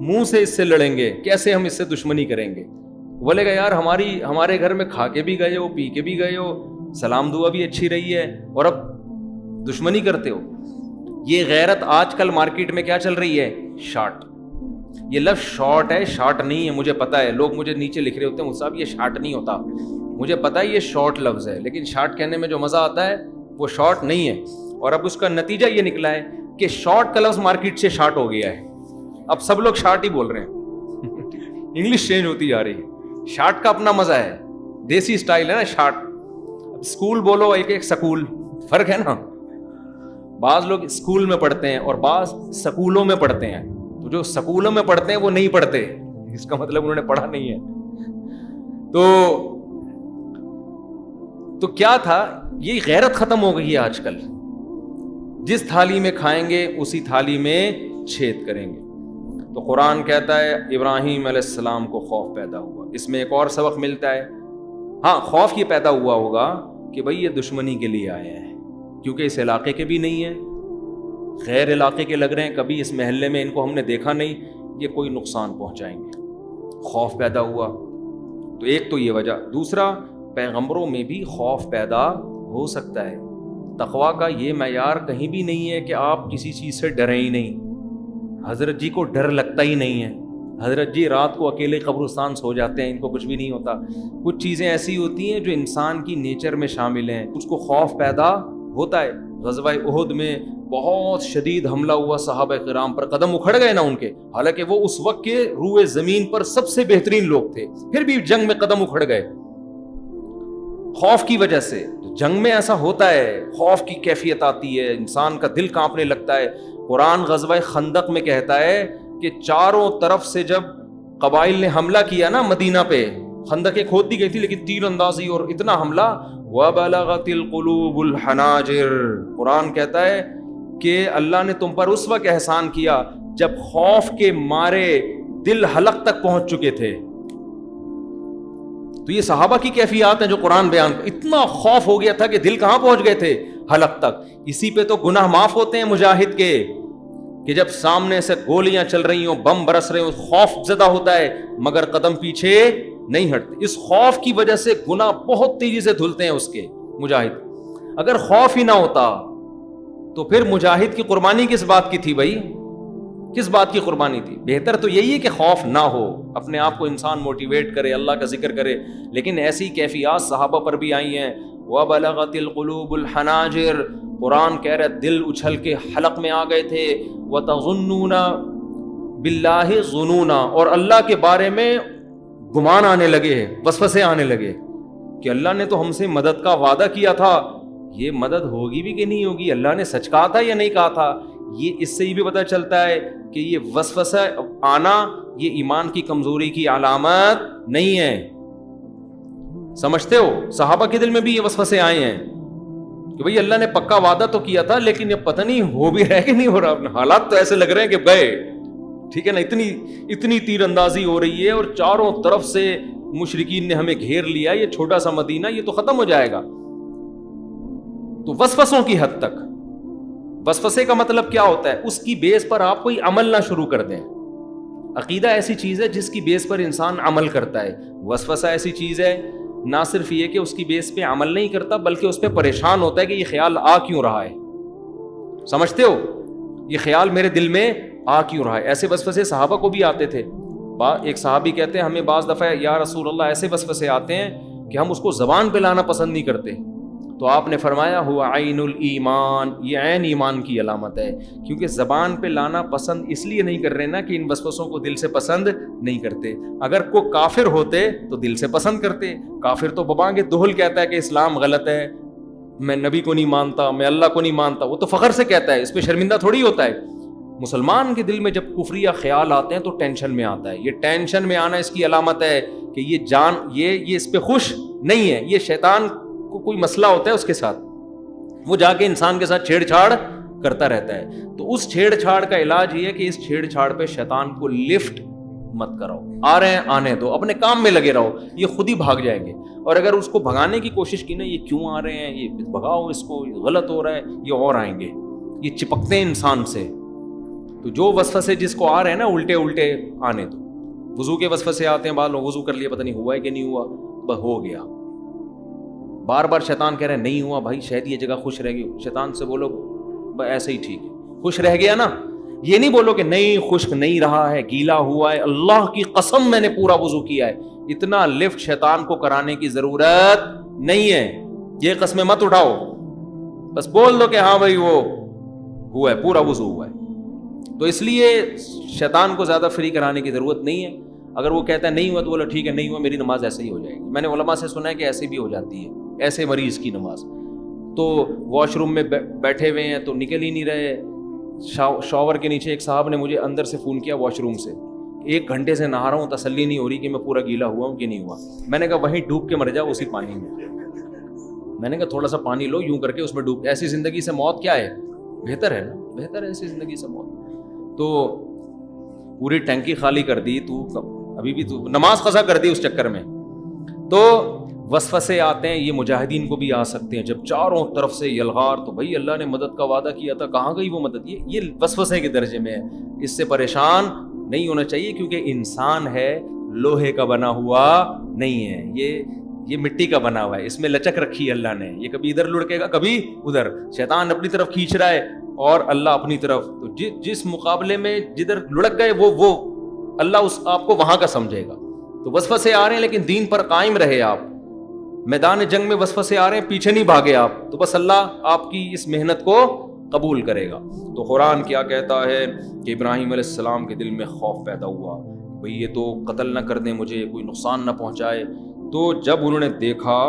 منہ سے اس سے لڑیں گے, کیسے ہم اس سے دشمنی کریں گے. بولے گا یار ہمارے گھر میں کھا کے بھی گئے ہو, پی کے بھی گئے ہو, سلام دعا بھی اچھی رہی ہے, اور اب دشمنی کرتے ہو. یہ غیرت آج کل مارکیٹ میں کیا چل رہی ہے؟ شارٹ. یہ لفظ شارٹ ہے, شارٹ نہیں ہے. مجھے پتا ہے, لوگ مجھے نیچے لکھ رہے ہوتے ہیں صاحب یہ شارٹ نہیں ہوتا. مجھے پتا ہے یہ شارٹ لفظ ہے, لیکن شارٹ کہنے میں جو مزہ آتا ہے وہ شارٹ نہیں ہے. اور اب اس کا نتیجہ یہ نکلا ہے کہ شارٹ کا لفظ مارکیٹ سے شارٹ ہو گیا ہے. اب سب لوگ شارٹ ہی بول رہے ہیں. انگلش چینج ہوتی جا رہی ہے. شارٹ کا اپنا مزہ ہے, دیسی اسٹائل ہے نا شارٹ. اب اسکول بولو ایک سکول, فرق ہے نا. بعض لوگ اسکول میں پڑھتے ہیں اور بعض سکولوں میں پڑھتے ہیں. تو جو سکولوں میں پڑھتے ہیں وہ نہیں پڑھتے, اس کا مطلب انہوں نے پڑھا نہیں ہے. تو کیا تھا, یہ غیرت ختم ہو گئی ہے آج کل. جس تھالی میں کھائیں گے اسی تھالی میں چھید کریں گے. تو قرآن کہتا ہے ابراہیم علیہ السلام کو خوف پیدا ہوا. اس میں ایک اور سبق ملتا ہے. ہاں, خوف یہ پیدا ہوا ہوگا کہ بھئی یہ دشمنی کے لیے آئے ہیں, کیونکہ اس علاقے کے بھی نہیں ہیں, غیر علاقے کے لگ رہے ہیں, کبھی اس محلے میں ان کو ہم نے دیکھا نہیں, یہ کوئی نقصان پہنچائیں گے. خوف پیدا ہوا. تو ایک تو یہ وجہ. دوسرا, پیغمبروں میں بھی خوف پیدا ہو سکتا ہے. تقویٰ کا یہ معیار کہیں بھی نہیں ہے کہ آپ کسی چیز سے ڈریں ہی نہیں. حضرت جی کو ڈر لگتا ہی نہیں ہے. حضرت جی رات کو اکیلے قبرستان سو جاتے ہیں, ان کو کچھ بھی نہیں ہوتا. کچھ چیزیں ایسی ہوتی ہیں جو انسان کی نیچر میں شامل ہیں, اس کو خوف پیدا ہوتا ہے. غزوہ احد میں بہت شدید حملہ ہوا صحابہ کرام پر, قدم اکھڑ گئے نا ان کے, حالانکہ وہ اس وقت کے روئے زمین پر سب سے بہترین لوگ تھے, پھر بھی جنگ میں قدم اکھڑ گئے خوف کی وجہ سے. جنگ میں ایسا ہوتا ہے, خوف کی کیفیت آتی ہے, انسان کا دل کانپنے لگتا ہے. قرآن غزوہ خندق میں کہتا ہے کہ چاروں طرف سے جب قبائل نے حملہ کیا نا مدینہ پہ, خندقیں کھود دی گئی تھی لیکن تیر اندازی اور اتنا حملہ, وَبَلَغَتِ الْقُلُوبُ الْحَنَاجِرَ. قرآن کہتا ہے کہ اللہ نے تم پر اس وقت احسان کیا جب خوف کے مارے دل حلق تک پہنچ چکے تھے. تو یہ صحابہ کی کیفیات ہیں جو قرآن بیان, اتنا خوف ہو گیا تھا کہ دل کہاں پہنچ گئے تھے؟ حلق تک. اسی پہ تو گناہ معاف ہوتے ہیں مجاہد کے, کہ جب سامنے سے گولیاں چل رہی ہوں, بم برس رہے ہوں, خوف زدہ ہوتا ہے مگر قدم پیچھے نہیں ہٹتے. اس خوف کی وجہ سے گناہ بہت تیزی سے دھلتے ہیں اس کے مجاہد. اگر خوف ہی نہ ہوتا تو پھر مجاہد کی قربانی کس بات کی تھی بھائی؟ کس بات کی قربانی تھی؟ بہتر تو یہی ہے کہ خوف نہ ہو, اپنے آپ کو انسان موٹیویٹ کرے, اللہ کا ذکر کرے. لیکن ایسی کیفیات صحابہ پر بھی آئی ہیں. وَبَلَغَتِ الْقُلُوبُ الْحَنَاجِرَ. قرآن کہہ رہا ہے دل اچھل کے حلق میں آ گئے تھے. وَتَظُنُّونَ بِاللَّهِ ظُنُونًا. اور اللہ کے بارے میں گمان آنے لگے, وسوسے آنے لگے کہ اللہ نے تو ہم سے مدد کا وعدہ کیا تھا, یہ مدد ہوگی بھی کہ نہیں ہوگی, اللہ نے سچ کہا تھا یا نہیں کہا تھا. یہ اس سے یہ بھی پتہ چلتا ہے کہ یہ وسوسہ آنا یہ ایمان کی کمزوری کی علامت نہیں ہے. سمجھتے ہو, صحابہ کے دل میں بھی یہ وسوسے آئے ہیں کہ بھئی اللہ نے پکا وعدہ تو کیا تھا, لیکن یہ پتہ نہیں ہو بھی رہا کہ نہیں ہو رہا. حالات تو ایسے لگ رہے ہیں کہ گئے, ٹھیک ہے نا, اتنی تیر اندازی ہو رہی ہے اور چاروں طرف سے مشرکین نے ہمیں گھیر لیا, یہ چھوٹا سا مدینہ یہ تو ختم ہو جائے گا. تو وسوسوں کی حد تک. وسوسے کا مطلب کیا ہوتا ہے؟ اس کی بیس پر آپ کوئی عمل نہ شروع کر دیں. عقیدہ ایسی چیز ہے جس کی بیس پر انسان عمل کرتا ہے. وسوسہ ایسی چیز ہے نہ صرف یہ کہ اس کی بیس پہ عمل نہیں کرتا, بلکہ اس پہ پریشان ہوتا ہے کہ یہ خیال آ کیوں رہا ہے. سمجھتے ہو, یہ خیال میرے دل میں آ کیوں رہا ہے. ایسے وسوسے صحابہ کو بھی آتے تھے. ایک صحابی کہتے ہیں ہمیں بعض دفعہ یا رسول اللہ ایسے وسوسے آتے ہیں کہ ہم اس کو زبان پہ لانا پسند نہیں کرتے. تو آپ نے فرمایا ہوا عین الایمان, یہ عین ایمان کی علامت ہے, کیونکہ زبان پہ لانا پسند اس لیے نہیں کر رہے نا کہ ان وسوسوں کو دل سے پسند نہیں کرتے. اگر کوئی کافر ہوتے تو دل سے پسند کرتے. کافر تو ببانگ دہل کہتا ہے کہ اسلام غلط ہے, میں نبی کو نہیں مانتا, میں اللہ کو نہیں مانتا, وہ تو فخر سے کہتا ہے, اس پہ شرمندہ تھوڑی ہوتا ہے. مسلمان کے دل میں جب کفریہ خیال آتے ہیں تو ٹینشن میں آتا ہے. یہ ٹینشن میں آنا اس کی علامت ہے کہ یہ اس پہ خوش نہیں ہے. یہ شیطان کو کوئی مسئلہ ہوتا ہے اس کے ساتھ, وہ جا کے انسان کے ساتھ چھیڑ چھاڑ کرتا رہتا ہے. تو اس چھیڑ چھاڑ کا علاج یہ ہے کہ اس چھیڑ چھاڑ پہ شیطان کو لفٹ مت کراؤ. آ رہے ہیں آنے دو, اپنے کام میں لگے رہو, یہ خود ہی بھاگ جائیں گے. اور اگر اس کو بھگانے کی کوشش کی نا, یہ کیوں آ رہے ہیں, یہ بھگاؤ اس کو, یہ غلط ہو رہا ہے, یہ اور آئیں گے. یہ چپکتے ہیں انسان سے. تو جو وسوسے جس کو آ رہے ہیں نا الٹے الٹے آنے دو. وضو کے وسوسے آتے ہیں، بعض لوگ وضو کر لیا پتہ نہیں ہوا ہے کہ نہیں ہوا، بس ہو گیا. بار بار شیطان کہہ رہے ہیں نہیں ہوا بھائی، شاید یہ جگہ خوش رہ گئی. شیطان سے بولو بس ایسے ہی ٹھیک ہے، خوش رہ گیا نا. یہ نہیں بولو کہ نہیں خشک نہیں رہا ہے، گیلا ہوا ہے، اللہ کی قسم میں نے پورا وضو کیا ہے. اتنا لفٹ شیطان کو کرانے کی ضرورت نہیں ہے. یہ قسمیں مت اٹھاؤ، بس بول دو کہ ہاں بھائی وہ ہوا ہے، پورا وضو ہوا ہے. تو اس لیے شیطان کو زیادہ فری کرانے کی ضرورت نہیں ہے. اگر وہ کہتا ہے نہیں ہوا تو بولو ٹھیک ہے نہیں ہوا، میری نماز ایسے ہی ہو جائے گی. میں نے علماء سے سنا ہے کہ ایسے بھی ہو جاتی ہے، ایسے مریض کی نماز. تو واش روم میں بیٹھے ہوئے ہیں تو نکل ہی نہیں رہے. شاور کے نیچے ایک صاحب نے مجھے اندر سے فون کیا واش روم سے، 1 گھنٹے سے نہا رہا ہوں، تسلی نہیں ہو رہی کہ میں پورا گیلا ہوا ہوں کہ نہیں ہوا. میں نے کہا وہیں ڈوب کے مر جاؤ اسی پانی میں. میں نے کہا تھوڑا سا پانی لو یوں کر کے اس میں ڈوب. ایسی زندگی سے موت کیا ہے؟ بہتر ہے نا، بہتر ہے ایسی زندگی سے موت. تو پوری ٹینکی خالی کر دی تو، ابھی بھی تو نماز قضا کر دی اس چکر میں. تو وسوسے آتے ہیں، یہ مجاہدین کو بھی آ سکتے ہیں جب چاروں طرف سے یلغار. تو بھائی اللہ نے مدد کا وعدہ کیا تھا، کہاں گئی وہ مدد؟ یہ وسوسے کے درجے میں ہے. اس سے پریشان نہیں ہونا چاہیے کیونکہ انسان ہے، لوہے کا بنا ہوا نہیں ہے. یہ مٹی کا بنا ہوا ہے، اس میں لچک رکھی ہے اللہ نے. یہ کبھی ادھر لڑکے گا کبھی ادھر. شیطان اپنی طرف کھینچ رہا ہے اور اللہ اپنی طرف. تو جس مقابلے میں جدھر لڑک گئے وہ اللہ اس آپ کو وہاں کا سمجھے گا. تو وسوسے آ رہے ہیں لیکن دین پر قائم رہے آپ. میدان جنگ میں وسوسے آ رہے ہیں، پیچھے نہیں بھاگے آپ، تو بس اللہ آپ کی اس محنت کو قبول کرے گا. تو قرآن کیا کہتا ہے کہ ابراہیم علیہ السلام کے دل میں خوف پیدا ہوا، بھئی یہ تو قتل نہ کر دیں مجھے، کوئی نقصان نہ پہنچائے. تو جب انہوں نے دیکھا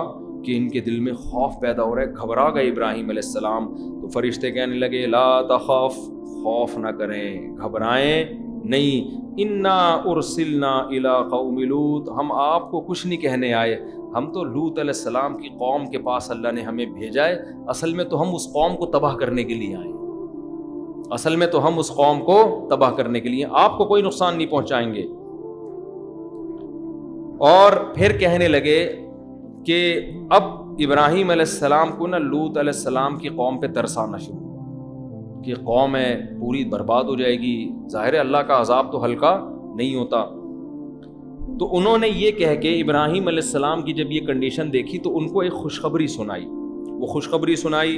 کہ ان کے دل میں خوف پیدا ہو رہا ہے، گھبرا گئے ابراہیم علیہ السلام. تو فرشتے کہنے لگے لا تخف، خوف نہ کریں، گھبرائیں نہیں. انا ارسلنا الی قوم لوط، ہم آپ کو کچھ نہیں کہنے آئے، ہم تو لوط علیہ السلام کی قوم کے پاس اللہ نے ہمیں بھیجا ہے. اصل میں تو ہم اس قوم کو تباہ کرنے کے لیے آئے، اصل میں تو ہم اس قوم کو تباہ کرنے کے لیے، آپ کو کوئی نقصان نہیں پہنچائیں گے. اور پھر کہنے لگے کہ اب ابراہیم علیہ السلام کو نا لوط علیہ السلام کی قوم پہ ترس آنا شروع ہوا کہ قوم ہے پوری برباد ہو جائے گی. ظاہر ہے اللہ کا عذاب تو ہلکا نہیں ہوتا. تو انہوں نے یہ کہہ کے ابراہیم علیہ السلام کی جب یہ کنڈیشن دیکھی تو ان کو ایک خوشخبری سنائی. وہ خوشخبری سنائی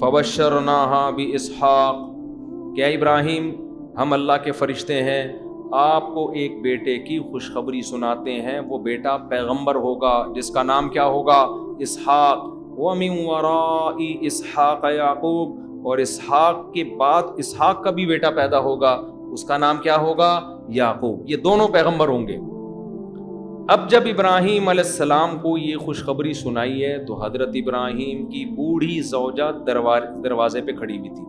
فبشرناها باسحاق، کیا ابراہیم ہم اللہ کے فرشتے ہیں، آپ کو ایک بیٹے کی خوشخبری سناتے ہیں. وہ بیٹا پیغمبر ہوگا جس کا نام کیا ہوگا؟ اسحاق. ومن وراء اسحاق یعقوب، اور اسحاق کے بعد اسحاق کا بھی بیٹا پیدا ہوگا، اس کا نام کیا ہوگا؟ یعقوب. یہ دونوں پیغمبر ہوں گے. اب جب ابراہیم علیہ السلام کو یہ خوشخبری سنائی ہے تو حضرت ابراہیم کی بوڑھی زوجہ دروازے پہ کھڑی ہوئی تھی.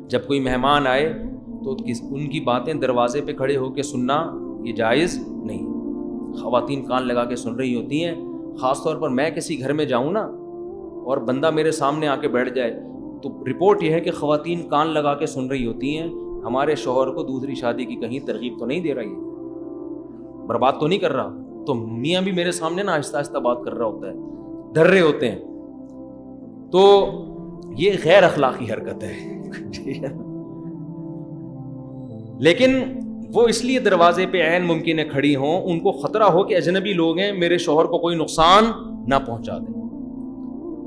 جب کوئی مہمان آئے تو ان کی باتیں دروازے پہ کھڑے ہو کے سننا یہ جائز نہیں. خواتین کان لگا کے سن رہی ہوتی ہیں. خاص طور پر میں کسی گھر میں جاؤں نا اور بندہ میرے سامنے آ کے بیٹھ جائے تو رپورٹ یہ ہے کہ خواتین کان لگا کے سن رہی ہوتی ہیں. ہمارے شوہر کو دوسری شادی کی کہیں ترغیب تو نہیں دے رہی ہے، برباد تو نہیں کر رہا. تو میاں بھی میرے سامنے نا آہستہ آہستہ بات کر رہا ہوتا ہے، ڈر رہے ہوتے ہیں. تو یہ غیر اخلاقی حرکت ہے. لیکن وہ اس لیے دروازے پہ عین ممکن ہے کھڑی ہوں، ان کو خطرہ ہو کہ اجنبی لوگ ہیں، میرے شوہر کو کوئی نقصان نہ پہنچا دیں.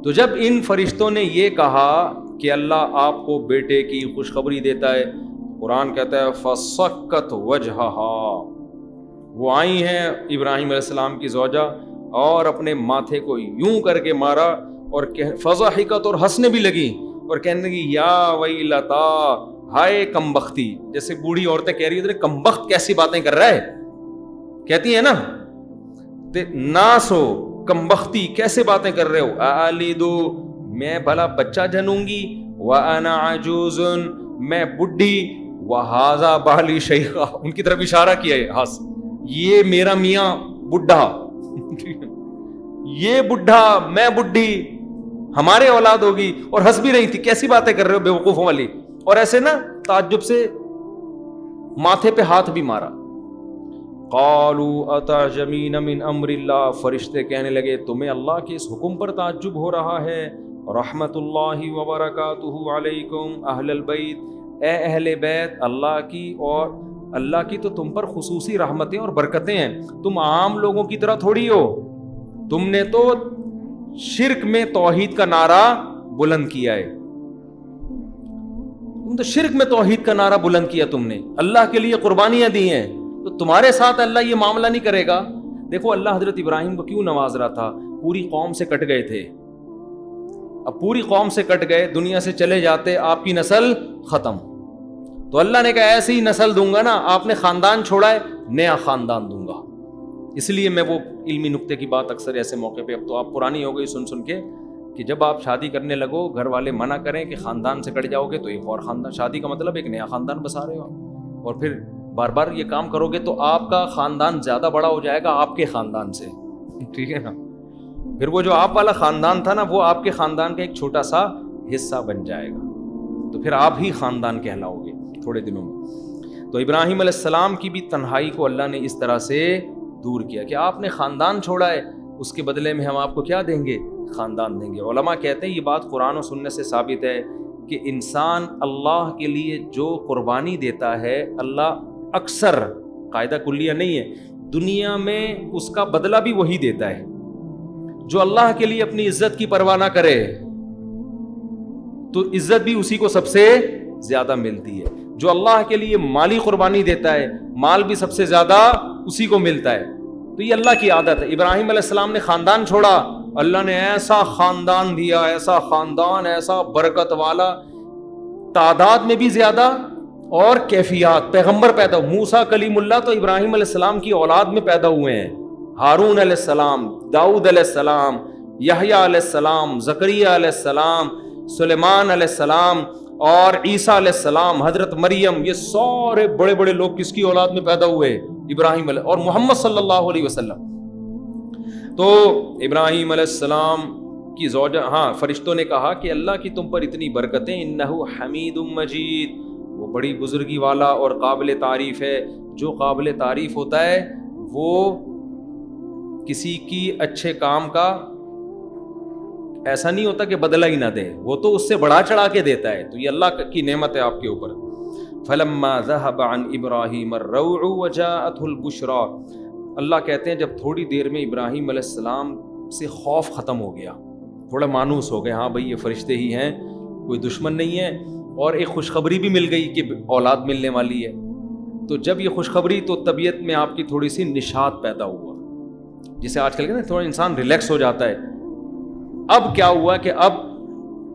تو جب ان فرشتوں نے یہ کہا کہ اللہ آپ کو بیٹے کی خوشخبری دیتا ہے، قرآن کہتا ہے فَسَكَّتْ وَجْهَهَا، وہ آئی ہیں ابراہیم علیہ السلام کی زوجہ اور اپنے ماتھے کو یوں کر کے مارا اور فَضَحِكَتْ، اور ہنسنے بھی لگی اور کہنے لگی یا ویلتا، ہائے کمبختی. جیسے بوڑھی عورتیں کہہ رہی ہوتی ہیں کمبخت کیسی باتیں کر رہا ہے، کہتی ہیں نا ناسو کمبختی کیسے باتیں کر رہے ہو. اَأَلِدُ، میں بھلا بچہ جنوں گی، وَأَنَا عَجُوزٌ، میں بڈھی، وَهَذَا بَعْلِي شَيْخًا، ان کی طرف اشارہ کیا ہے ہنس، یہ میرا میاں بڈھا، یہ بڈھا میں بڈھی، ہمارے اولاد ہوگی. اور ہنس بھی رہی تھی، کیسی باتیں کر رہے ہو بیوقوفوں والی. اور ایسے نا تعجب سے ماتھے پہ ہاتھ بھی مارا. قالوا اتعجبین من امر اللہ، فرشتے کہنے لگے تمہیں اللہ کے اس حکم پر تعجب ہو رہا ہے. رحمت اللہ وبرکاتہ علیکم اہل البیت، اے اہل بیت اللہ کی تو تم پر خصوصی رحمتیں اور برکتیں ہیں، تم عام لوگوں کی طرح تھوڑی ہو، تم نے تو شرک میں توحید کا نعرہ بلند کیا ہے، تم تو شرک میں توحید کا نعرہ بلند کیا، تم نے اللہ کے لیے قربانیاں دی ہیں، تو تمہارے ساتھ اللہ یہ معاملہ نہیں کرے گا۔ دیکھو اللہ حضرت ابراہیم کو کیوں نواز رہا تھا، پوری قوم سے کٹ گئے تھے، اب پوری قوم سے کٹ گئے، دنیا سے چلے جاتے، آپ کی نسل ختم، تو اللہ نے کہا ایسی نسل دوں گا نا، آپ نے خاندان چھوڑا ہے، نیا خاندان دوں گا۔ اس لیے میں وہ علمی نقطے کی بات اکثر ایسے موقع پہ، اب تو آپ پرانی ہو گئی سن کے، کہ جب آپ شادی کرنے لگو گھر والے منع کریں کہ خاندان سے کٹ جاؤ گے تو ایک اور خاندان، شادی کا مطلب ایک نیا خاندان بسا رہے ہو، اور پھر بار بار یہ کام کرو گے تو آپ کا خاندان زیادہ بڑا ہو جائے گا آپ کے خاندان سے، ٹھیک ہے نا، پھر وہ جو آپ والا خاندان تھا نا وہ آپ کے خاندان کا ایک چھوٹا سا حصہ بن جائے گا، تو پھر آپ ہی خاندان کہلاؤ گے تھوڑے دنوں میں۔ تو ابراہیم علیہ السلام کی بھی تنہائی کو اللہ نے اس طرح سے دور کیا کہ آپ نے خاندان چھوڑا ہے، اس کے بدلے میں ہم آپ کو کیا دیں گے، خاندان دیں گے۔ علماء کہتے ہیں یہ بات قرآن و سنت سے ثابت ہے کہ انسان اللہ کے لیے جو قربانی دیتا ہے، اللہ اکثر، قاعدہ کلیہ نہیں ہے، دنیا میں اس کا بدلہ بھی وہی دیتا ہے۔ جو اللہ کے لیے اپنی عزت کی پرواہ نہ کرے تو عزت بھی اسی کو سب سے زیادہ ملتی ہے، جو اللہ کے لیے مالی قربانی دیتا ہے مال بھی سب سے زیادہ اسی کو ملتا ہے۔ تو یہ اللہ کی عادت ہے۔ ابراہیم علیہ السلام نے خاندان چھوڑا، اللہ نے ایسا خاندان دیا، ایسا خاندان، ایسا برکت والا، تعداد میں بھی زیادہ اور کیفیات، پیغمبر پیدا ہو، موسیٰ کلیم اللہ تو ابراہیم علیہ السلام کی اولاد میں پیدا ہوئے ہیں، ہارون علیہ السلام، داؤد علیہ السلام، یحییٰ علیہ السلام، زکریا علیہ السلام، سلیمان علیہ السلام اور عیسیٰ علیہ السلام، حضرت مریم، یہ سارے بڑے بڑے لوگ کس کی اولاد میں پیدا ہوئے، ابراہیم علیہ، اور محمد صلی اللہ علیہ وسلم۔ تو ابراہیم علیہ السلام کی زوجہ، ہاں فرشتوں نے کہا کہ اللہ کی تم پر اتنی برکتیں، انہ حمید مجید، وہ بڑی بزرگی والا اور قابل تعریف ہے۔ جو قابل تعریف ہوتا ہے وہ کسی کی اچھے کام کا ایسا نہیں ہوتا کہ بدلہ ہی نہ دے، وہ تو اس سے بڑھا چڑھا کے دیتا ہے، تو یہ اللہ کی نعمت ہے آپ کے اوپر۔ فَلَمَّا ذَهَبَ عَنْ إِبْرَاهِيمَ الرَّوْعُ وَجَاءَتْهُ الْبُشْرَى، اللہ کہتے ہیں جب تھوڑی دیر میں ابراہیم علیہ السلام سے خوف ختم ہو گیا، تھوڑا مانوس ہو گئے، ہاں بھئی یہ فرشتے ہی ہیں، کوئی دشمن نہیں ہے، اور ایک خوشخبری بھی مل گئی کہ اولاد ملنے والی ہے، تو جب یہ خوشخبری تو طبیعت میں آپ کی تھوڑی سی نشاط پیدا ہوا، جسے آج کل کہتے ہیں تھوڑا انسان ریلیکس ہو جاتا ہے۔ اب کیا ہوا کہ اب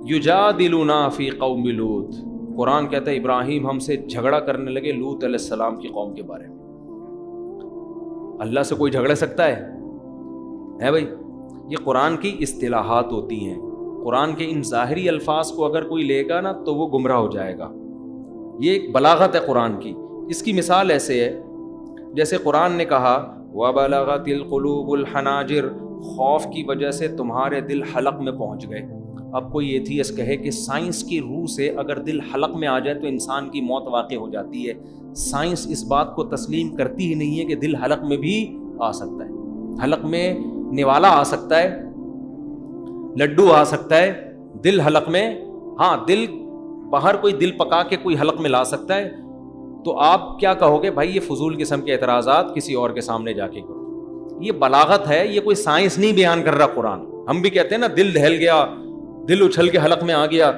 یجادلنا فی قوم لوط، قرآن کہتا ہے ابراہیم ہم سے جھگڑا کرنے لگے لوط علیہ السلام کی قوم کے بارے میں۔ اللہ سے کوئی جھگڑ سکتا ہے بھائی؟ یہ قرآن کی اصطلاحات ہوتی ہیں، قرآن کے ان ظاہری الفاظ کو اگر کوئی لے گا نا تو وہ گمراہ ہو جائے گا۔ یہ ایک بلاغت ہے قرآن کی۔ اس کی مثال ایسے ہے جیسے قرآن نے کہا وَبَلَغَتِ الْقُلُوبُ الْحَنَاجِرَ، خوف کی وجہ سے تمہارے دل حلق میں پہنچ گئے۔ اب کوئی ایتھیسٹ کہے کہ سائنس کی روح سے اگر دل حلق میں آ جائے تو انسان کی موت واقع ہو جاتی ہے، سائنس اس بات کو تسلیم کرتی ہی نہیں ہے کہ دل حلق میں بھی آ سکتا ہے، حلق میں نوالا آ سکتا ہے، لڈو آ سکتا ہے، دل حلق میں، ہاں دل باہر کوئی دل پکا کے کوئی حلق میں لا سکتا ہے۔ تو آپ کیا کہو گے بھائی یہ فضول قسم کے اعتراضات کسی اور کے سامنے جا کے کرو، یہ بلاغت ہے، یہ کوئی سائنس نہیں بیان کر رہا قرآن۔ ہم بھی کہتے ہیں نا دل دہل گیا، دل اچھل کے حلق میں آ گیا،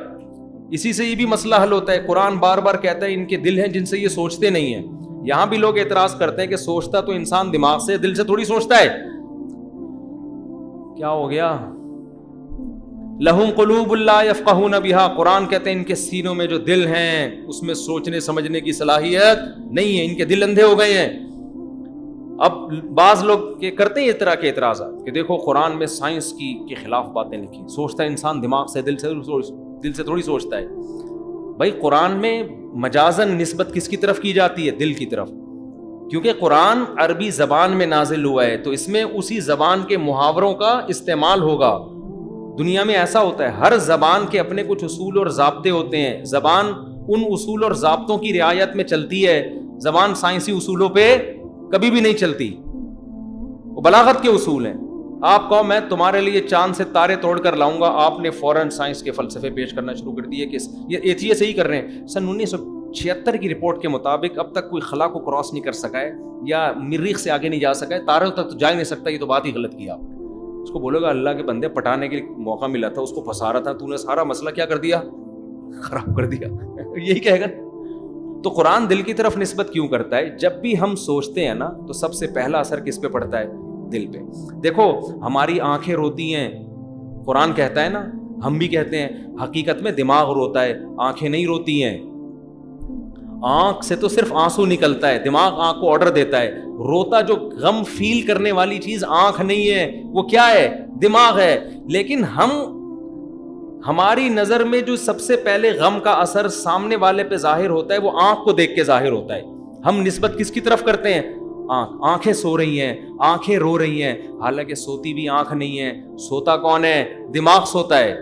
اسی سے یہ بھی مسئلہ حل ہوتا ہے۔ قرآن بار بار کہتا ہے ان کے دل ہیں جن سے یہ سوچتے نہیں ہیں۔ یہاں بھی لوگ اعتراض کرتے ہیں کہ سوچتا تو انسان دماغ سے، دل سے تھوڑی سوچتا ہے۔ کیا ہو گیا؟ لہم قلوب لا یفقہون بہا، قرآن کہتے ہیں ان کے سینوں میں جو دل ہیں اس میں سوچنے سمجھنے کی صلاحیت نہیں ہے، ان کے دل اندھے ہو گئے ہیں۔ اب بعض لوگ کرتے ہیں اس طرح کے اعتراضات کہ دیکھو قرآن میں سائنس کے خلاف باتیں لکھی، سوچتا ہے انسان دماغ سے، دل سے تھوڑی سوچتا ہے۔ بھائی قرآن میں مجازن نسبت کس کی طرف کی جاتی ہے؟ دل کی طرف، کیونکہ قرآن عربی زبان میں نازل ہوا ہے تو اس میں اسی زبان کے محاوروں کا استعمال ہوگا۔ دنیا میں ایسا ہوتا ہے، ہر زبان کے اپنے کچھ اصول اور ضابطے ہوتے ہیں، زبان ان اصول اور ضابطوں کی رعایت میں چلتی ہے، زبان سائنسی اصولوں پہ کبھی بھی نہیں چلتی، وہ بلاغت کے اصول ہیں۔ آپ کہو میں تمہارے لیے چاند سے تارے توڑ کر لاؤں گا، آپ نے فوراً سائنس کے فلسفے پیش کرنا شروع کر دیے کہ یہ ایتھیسٹ ہی کر رہے ہیں۔ سن 76 کی رپورٹ کے مطابق اب تک کوئی خلا کو کراس نہیں کر سکا ہے یا مریخ سے آگے نہیں جا سکا ہے, تاروں تک تو جا ہی نہیں سکتا. یہ تو بات ہی غلط کی آپ نے. اس کو بولو گا اللہ کے بندے پٹانے کے موقع ملا تھا, اس کو پھنسا رہا تھا, تو نے سارا مسئلہ کیا کر دیا, خراب کر دیا. یہی کہے گا. تو قرآن دل کی طرف نسبت کیوں کرتا ہے؟ جب بھی ہم سوچتے ہیں نا تو سب سے پہلا اثر کس پہ پڑتا ہے؟ دل پہ. دیکھو ہماری آنکھیں روتی ہیں, قرآن کہتا ہے نا, ہم بھی کہتے ہیں, حقیقت میں دماغ روتا ہے, آنکھیں نہیں روتی ہیں. آنکھ سے تو صرف آنسو نکلتا ہے, دماغ آنکھ کو آرڈر دیتا ہے. روتا جو غم فیل کرنے والی چیز آنکھ نہیں ہے, وہ کیا ہے؟ دماغ ہے. لیکن ہماری نظر میں جو سب سے پہلے غم کا اثر سامنے والے پہ ظاہر ہوتا ہے وہ آنکھ کو دیکھ کے ظاہر ہوتا ہے. ہم نسبت کس کی طرف کرتے ہیں؟ آنکھیں سو رہی ہیں, آنکھیں رو رہی ہیں, حالانکہ سوتی بھی آنکھ نہیں ہے. سوتا کون ہے؟ دماغ سوتا ہے.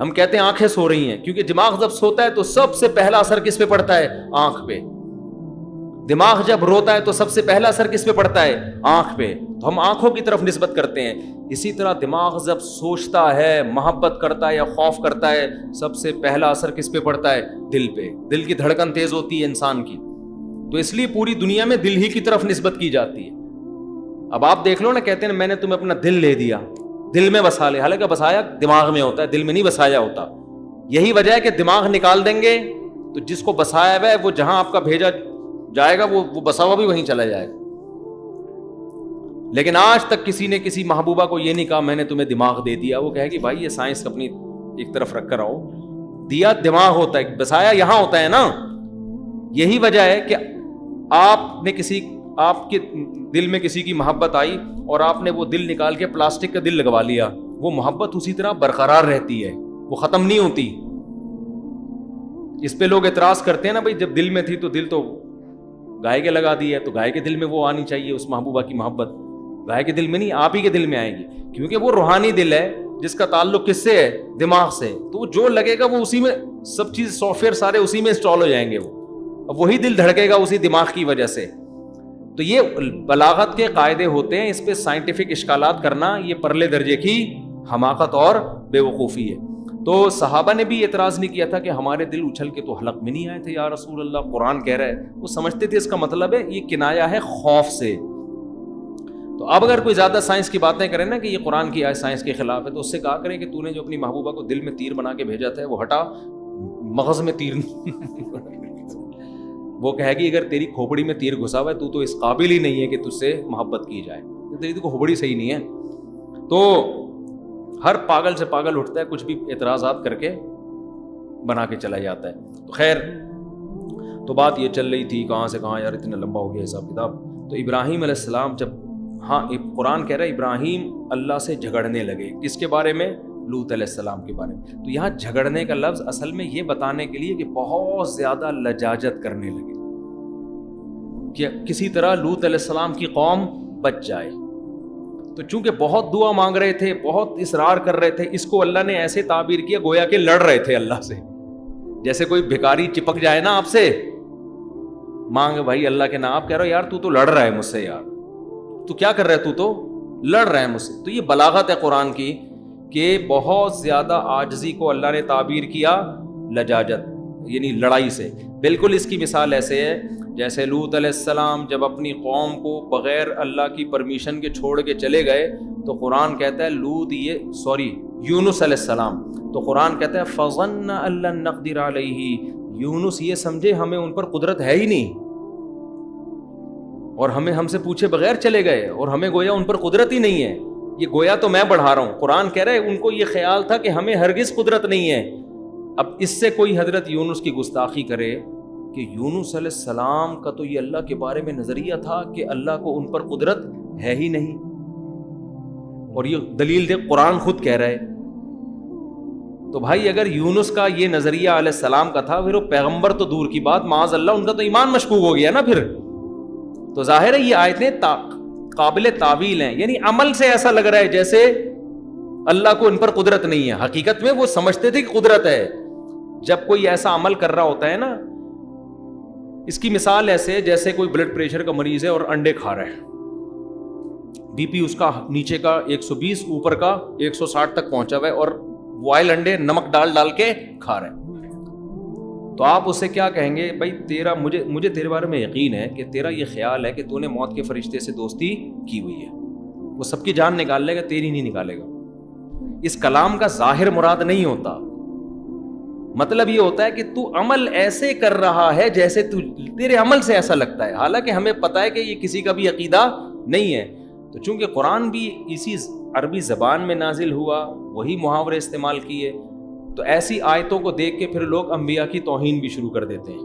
ہم کہتے ہیں آنکھیں سو رہی ہیں کیونکہ دماغ جب سوتا ہے تو سب سے پہلا اثر کس پہ پڑتا ہے؟ آنکھ پہ. دماغ جب روتا ہے تو سب سے پہلا اثر کس پہ پڑتا ہے؟ آنکھ پہ. تو ہم آنکھوں کی طرف نسبت کرتے ہیں. اسی طرح دماغ جب سوچتا ہے, محبت کرتا ہے یا خوف کرتا ہے, سب سے پہلا اثر کس پہ پڑتا ہے؟ دل پہ. دل کی دھڑکن تیز ہوتی ہے انسان کی, تو اس لیے پوری دنیا میں دل ہی کی طرف نسبت کی جاتی ہے. اب آپ دیکھ لو نا, کہتے ہیں میں نے تمہیں اپنا دل لے دیا, دل میں بسا لے, حالانکہ بسایا دماغ میں ہوتا ہے, دل میں نہیں بسایا ہوتا. یہی وجہ ہے کہ دماغ نکال دیں گے تو جس کو بسایا ہوا ہے وہ جہاں آپ کا بھیجا جائے گا وہ بسا ہوا بھی وہیں چلا جائے گا. لیکن آج تک کسی نے کسی محبوبہ کو یہ نہیں کہا میں نے تمہیں دماغ دے دیا. وہ کہے گی بھائی یہ سائنس اپنی ایک طرف رکھ کر آؤ, دیا دماغ ہوتا ہے, بسایا یہاں ہوتا ہے نا. یہی وجہ ہے کہ آپ کے دل میں کسی کی محبت آئی اور آپ نے وہ دل نکال کے پلاسٹک کا دل لگوا لیا, وہ محبت اسی طرح برقرار رہتی ہے, وہ ختم نہیں ہوتی. اس پہ لوگ اعتراض کرتے ہیں نا, بھائی جب دل میں تھی تو دل تو گائے کے لگا دی ہے, تو گائے کے دل میں وہ آنی چاہیے اس محبوبہ کی محبت. گائے کے دل میں نہیں, آپ ہی کے دل میں آئے گی, کیونکہ وہ روحانی دل ہے جس کا تعلق کس سے ہے؟ دماغ سے. تو جو لگے گا وہ اسی میں, سب چیز سافٹ ویئر سارے اسی میں انسٹال ہو جائیں گے, وہ وہی دل دھڑکے گا اسی دماغ کی وجہ سے. تو یہ بلاغت کے قاعدے ہوتے ہیں, اس پہ سائنٹیفک اشکالات کرنا یہ پرلے درجے کی حماقت اور بے وقوفی ہے. تو صحابہ نے بھی اعتراض نہیں کیا تھا کہ ہمارے دل اچھل کے تو حلق میں نہیں آئے تھے یا رسول اللہ, قرآن کہہ رہا ہے. وہ سمجھتے تھے اس کا مطلب ہے یہ کنایا ہے خوف سے. تو اب اگر کوئی زیادہ سائنس کی باتیں کریں نا کہ یہ قرآن کی سائنس کے خلاف ہے, تو اس سے کہا کریں کہ تو نے جو اپنی محبوبہ کو دل میں تیر بنا کے بھیجا تھا وہ ہٹا, مغز میں تیر. وہ کہے گی اگر تیری کھوپڑی میں تیر گھسا ہوا ہے تو اس قابل ہی نہیں ہے کہ تجھ سے محبت کی جائے, تیری تو کھوپڑی صحیح نہیں ہے. تو ہر پاگل سے پاگل اٹھتا ہے, کچھ بھی اعتراضات کر کے بنا کے چلا جاتا ہے. تو خیر, تو بات یہ چل رہی تھی کہاں سے کہاں, یار اتنا لمبا ہو گیا حساب کتاب. تو ابراہیم علیہ السلام جب, ہاں قرآن کہہ رہا ہے ابراہیم اللہ سے جھگڑنے لگے. کس کے بارے میں؟ لوط علیہ السلام کے بارے میں. تو یہاں جھگڑنے کا لفظ اصل میں یہ بتانے کے لیے کہ بہت زیادہ لجاجت کرنے لگے کہ کسی طرح لوط علیہ السلام کی قوم بچ جائے. تو چونکہ بہت دعا مانگ رہے تھے, بہت اصرار کر رہے تھے, اس کو اللہ نے ایسے تعبیر کیا گویا کہ لڑ رہے تھے اللہ سے. جیسے کوئی بھکاری چپک جائے نا آپ سے, مانگ بھائی اللہ کے نام, آپ کہہ رہے ہو یار تو لڑ رہا ہے مجھ سے, یار تو کیا کر رہا ہے, تو لڑ رہا ہے مجھ سے. تو یہ بلاغت ہے قرآن کی کہ بہت زیادہ عاجزی کو اللہ نے تعبیر کیا لجاجت یعنی لڑائی سے. بالکل اس کی مثال ایسے ہے جیسے لوط علیہ السلام جب اپنی قوم کو بغیر اللہ کی پرمیشن کے چھوڑ کے چلے گئے, تو قرآن کہتا ہے یونس علیہ السلام, تو قرآن کہتا ہے فظن ان لن نقدر علیہ, یونس یہ سمجھے ہمیں ان پر قدرت ہے ہی نہیں اور ہم سے پوچھے بغیر چلے گئے, اور ہمیں گویا ان پر قدرت ہی نہیں ہے. یہ گویا تو میں بڑھا رہا ہوں, قرآن کہہ رہا ہے ان کو یہ خیال تھا کہ ہمیں ہرگز قدرت نہیں ہے. اب اس سے کوئی حضرت یونس کی گستاخی کرے کہ یونس علیہ السلام کا تو یہ اللہ کے بارے میں نظریہ تھا کہ اللہ کو ان پر قدرت ہے ہی نہیں, اور یہ دلیل دے قرآن خود کہہ رہا ہے. تو بھائی اگر یونس کا یہ نظریہ علیہ السلام کا تھا, پھر وہ پیغمبر تو دور کی بات, معاذ اللہ ان کا تو ایمان مشکوک ہو گیا نا پھر. تو ظاہر ہے یہ آیتیں قابل تعویل ہیں, یعنی عمل سے ایسا لگ رہا ہے جیسے اللہ کو ان پر قدرت نہیں ہے, حقیقت میں وہ سمجھتے تھے کہ قدرت ہے. جب کوئی ایسا عمل کر رہا ہوتا ہے نا, اس کی مثال ایسے جیسے کوئی بلڈ پریشر کا مریض ہے اور انڈے کھا رہا ہے, بی پی اس کا نیچے کا 120 اوپر کا 160 تک پہنچا ہوا ہے, اور بوائل انڈے نمک ڈال کے کھا رہا ہے. تو آپ اسے کیا کہیں گے؟ بھائی تیرا مجھے تیرے بارے میں یقین ہے کہ تیرا یہ خیال ہے کہ تو نے موت کے فرشتے سے دوستی کی ہوئی ہے، وہ سب کی جان نکال لے گا، تیری نہیں نکالے گا۔ اس کلام کا ظاہر مراد نہیں ہوتا، مطلب یہ ہوتا ہے کہ تو عمل ایسے کر رہا ہے جیسے تیرے عمل سے ایسا لگتا ہے، حالانکہ ہمیں پتہ ہے کہ یہ کسی کا بھی عقیدہ نہیں ہے۔ تو چونکہ قرآن بھی اسی عربی زبان میں نازل ہوا، وہی محاورے استعمال کیے، تو ایسی آیتوں کو دیکھ کے پھر لوگ انبیاء کی توہین بھی شروع کر دیتے ہیں۔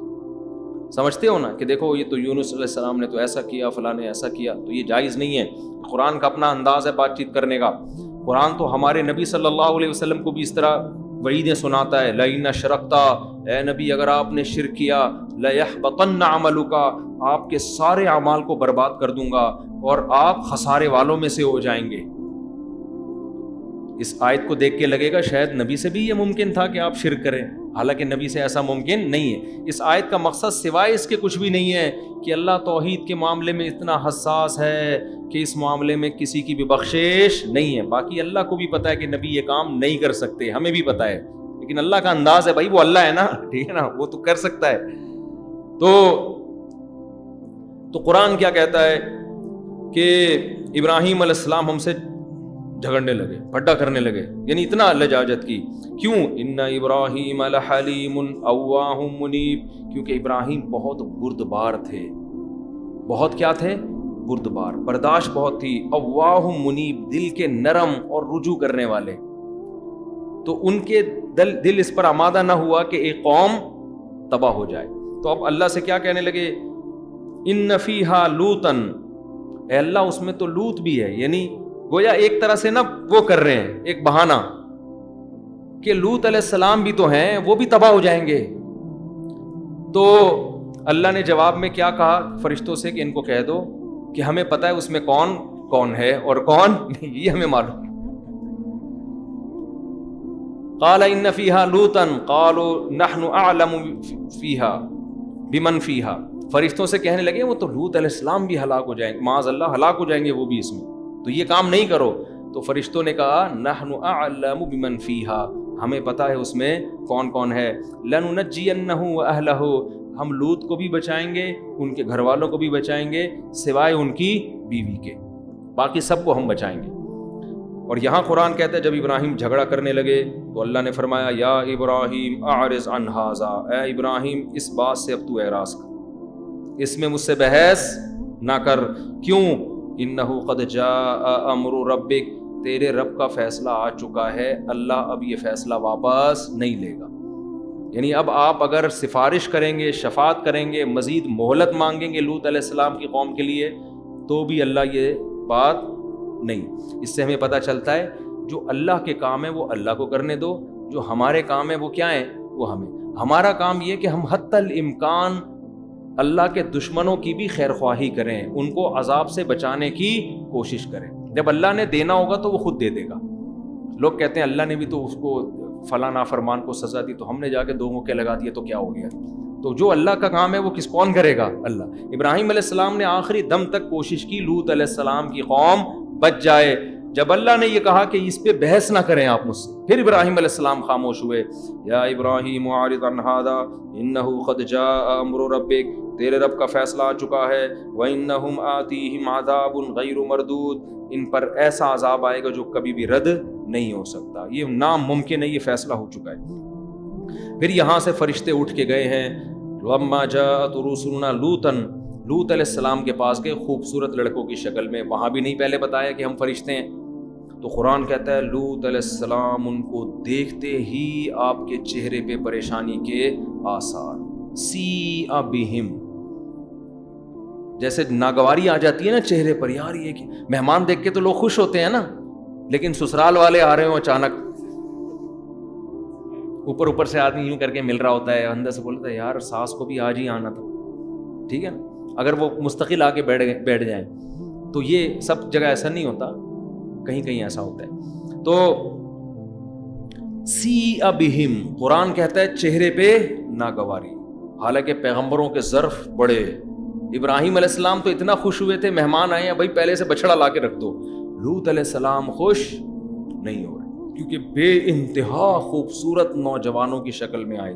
سمجھتے ہو نا کہ دیکھو یہ تو یونس علیہ السلام نے تو ایسا کیا، فلاں نے ایسا کیا، تو یہ جائز نہیں ہے۔ قرآن کا اپنا انداز ہے بات چیت کرنے کا۔ قرآن تو ہمارے نبی صلی اللہ علیہ وسلم کو بھی اس طرح وعیدیں سناتا ہے، لئن اشرکتا، اے نبی اگر آپ نے شرک کیا، لیحبطن عملک، آپ کے سارے اعمال کو برباد کر دوں گا اور آپ خسارے والوں میں سے ہو جائیں گے۔ اس آیت کو دیکھ کے لگے گا شاید نبی سے بھی یہ ممکن تھا کہ آپ شرک کریں، حالانکہ نبی سے ایسا ممکن نہیں ہے۔ اس آیت کا مقصد سوائے اس کے کچھ بھی نہیں ہے کہ اللہ توحید کے معاملے میں اتنا حساس ہے کہ اس معاملے میں کسی کی بھی بخشش نہیں ہے۔ باقی اللہ کو بھی پتہ ہے کہ نبی یہ کام نہیں کر سکتے، ہمیں بھی پتہ ہے، لیکن اللہ کا انداز ہے بھائی، وہ اللہ ہے نا، ٹھیک ہے نا، وہ تو کر سکتا ہے۔ تو قرآن کیا کہتا ہے کہ ابراہیم علیہ السلام ہم سے جھگڑنے لگے، پھڈا کرنے لگے، یعنی اتنا لجاجت کی۔ کیوں؟ ان ابراہیم لحلیم اواہ منیب، کیونکہ ابراہیم بہت بردبار تھے، بہت کیا تھے؟ بردبار، برداشت بہت تھی، اواہ منیب، دل کے نرم اور رجوع کرنے والے۔ تو ان کے دل اس پر آمادہ نہ ہوا کہ ایک قوم تباہ ہو جائے، تو اب اللہ سے کیا کہنے لگے؟ ان فیہا لوطن، اے اللہ اس میں تو لوط بھی ہے، یعنی گویا ایک طرح سے نا وہ کر رہے ہیں ایک بہانہ کہ لوط علیہ السلام بھی تو ہیں، وہ بھی تباہ ہو جائیں گے۔ تو اللہ نے جواب میں کیا کہا فرشتوں سے کہ ان کو کہہ دو کہ ہمیں پتہ ہے اس میں کون کون ہے اور کون نہیں، یہ ہمیں معلوم۔ قال ان فیہا لوطا قالوا نحن اعلم فیہا بمن فیہا، فرشتوں سے کہنے لگے وہ تو لوط علیہ السلام بھی ہلاک ہو جائیں گے، معاذ اللہ ہلاک ہو جائیں گے وہ بھی اس میں، تو یہ کام نہیں کرو۔ تو فرشتوں نے کہا نحن اعلم بمن فیہا، ہمیں پتہ ہے اس میں کون کون ہے، لننجینہ واہلہ، ہم لوط کو بھی بچائیں گے، ان کے گھر والوں کو بھی بچائیں گے، سوائے ان کی بیوی کے، باقی سب کو ہم بچائیں گے۔ اور یہاں قرآن کہتا ہے جب ابراہیم جھگڑا کرنے لگے تو اللہ نے فرمایا یا ابراہیم اعرض عن ھذا، اے ابراہیم اس بات سے اب تو اعراض کر، اس میں مجھ سے بحث نہ کر۔ کیوں؟ انہ قد جاء امر ربک، تیرے رب کا فیصلہ آ چکا ہے، اللہ اب یہ فیصلہ واپس نہیں لے گا۔ یعنی اب آپ اگر سفارش کریں گے، شفاعت کریں گے، مزید مہلت مانگیں گے لوط علیہ السلام کی قوم کے لیے، تو بھی اللہ یہ بات نہیں۔ اس سے ہمیں پتہ چلتا ہے جو اللہ کے کام ہے وہ اللہ کو کرنے دو، جو ہمارے کام ہے وہ کیا ہیں؟ وہ ہمیں۔ ہمارا کام یہ کہ ہم حتی الامکان اللہ کے دشمنوں کی بھی خیر خواہی کریں، ان کو عذاب سے بچانے کی کوشش کریں۔ جب اللہ نے دینا ہوگا تو وہ خود دے دے گا۔ لوگ کہتے ہیں اللہ نے بھی تو اس کو فلاں نافرمان کو سزا دی تو ہم نے جا کے دو موقع لگا دیے تو کیا ہو گیا؟ تو جو اللہ کا کام ہے وہ کون کرے گا؟ اللہ۔ ابراہیم علیہ السلام نے آخری دم تک کوشش کی لوط علیہ السلام کی قوم بچ جائے۔ جب اللہ نے یہ کہا کہ اس پہ بحث نہ کریں آپ مجھ سے، پھر ابراہیم علیہ السلام خاموش ہوئے۔ یا ابراہیم اعرض عن ھذا انہ قد جاء امر ربک، تیرے رب کا فیصلہ آ چکا ہے۔ وانہم آتیہم عذاب غیر مردود، ان پر ایسا عذاب آئے گا جو کبھی بھی رد نہیں ہو سکتا، یہ ناممکن ہے، یہ فیصلہ ہو چکا ہے۔ پھر یہاں سے فرشتے اٹھ کے گئے ہیں۔ لما جاءت رسلنا لوطا، لوط علیہ السلام کے پاس گئے خوبصورت لڑکوں کی شکل میں، وہاں بھی نہیں پہلے بتایا کہ ہم فرشتے ہیں۔ تو قرآن کہتا ہے لوط علیہ السلام ان کو دیکھتے ہی آپ کے چہرے پہ پریشانی کے آثار، سیء بہم، جیسے ناگواری آ جاتی ہے نا چہرے پر، یار یہ کہ مہمان دیکھ کے تو لوگ خوش ہوتے ہیں نا، لیکن سسرال والے آ رہے ہوں اچانک، اوپر سے آدمی یوں کر کے مل رہا ہوتا ہے، اندر سے بولتا ہے یار ساس کو بھی آج ہی آنا تھا، ٹھیک ہے نا، اگر وہ مستقل آ کے بیٹھ جائیں تو یہ سب جگہ ایسا نہیں ہوتا، کہیں کہیں ایسا ہوتا ہے۔ تو سیء بہم، قرآن کہتا ہے چہرے پہ ناگواری، حالانکہ پیغمبروں کے ظرف بڑے، ابراہیم علیہ السلام تو اتنا خوش ہوئے تھے، مہمان آئے ہیں بھائی پہلے سے بچڑا لا کے رکھ دو، لوط علیہ السلام خوش نہیں ہو رہے کیونکہ بے انتہا خوبصورت نوجوانوں کی شکل میں آئے،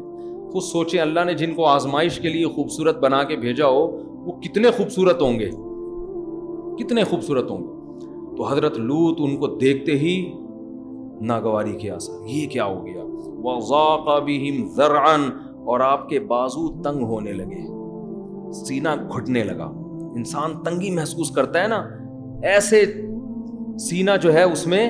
خود سوچیں اللہ نے جن کو آزمائش کے لیے خوبصورت بنا کے بھیجا ہو وہ کتنے خوبصورت ہوں گے، کتنے خوبصورت ہوں گے. تو حضرت لوط ان کو دیکھتے ہی ناگواری کے آثار، یہ کیا ہو گیا. وَضَاقَ بِهِمْ ذَرْعًا، اور آپ کے بازو تنگ ہونے لگے، سینہ گھٹنے لگا. انسان تنگی محسوس کرتا ہے نا، ایسے سینہ جو ہے اس میں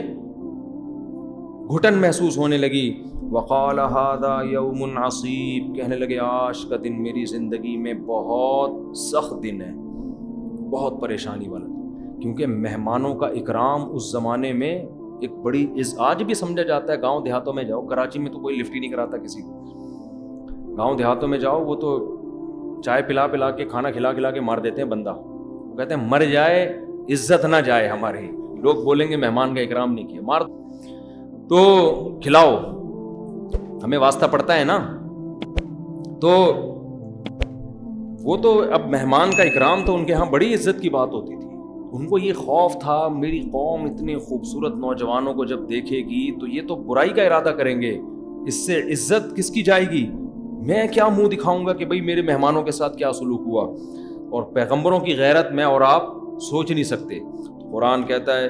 گھٹن محسوس ہونے لگی. وَقَالَ هَذَا يَوْمٌ عَصِيبٌ، کہنے لگے آج کا دن میری زندگی میں بہت سخت دن ہے، بہت پریشانی والا. کیونکہ مہمانوں کا اکرام اس زمانے میں ایک بڑی آج بھی سمجھا جاتا ہے. گاؤں دیہاتوں میں جاؤ، کراچی میں تو کوئی لفٹ ہی نہیں کراتا کسی کو. گاؤں دیہاتوں میں جاؤ وہ تو چائے پلا پلا کے کھانا کھلا کھلا کے مار دیتے ہیں بندہ. وہ کہتے ہیں مر جائے عزت نہ جائے ہماری، لوگ بولیں گے مہمان کا اکرام نہیں کیا، مار تو کھلاؤ، ہمیں واسطہ پڑتا ہے نا. تو وہ تو اب مہمان کا اکرام تو ان کے ہاں بڑی عزت کی بات ہوتی تھی. ان کو یہ خوف تھا میری قوم اتنے خوبصورت نوجوانوں کو جب دیکھے گی تو یہ تو برائی کا ارادہ کریں گے، اس سے عزت کس کی جائے گی، میں کیا منہ دکھاؤں گا کہ بھئی میرے مہمانوں کے ساتھ کیا سلوک ہوا. اور پیغمبروں کی غیرت میں اور آپ سوچ نہیں سکتے. قرآن کہتا ہے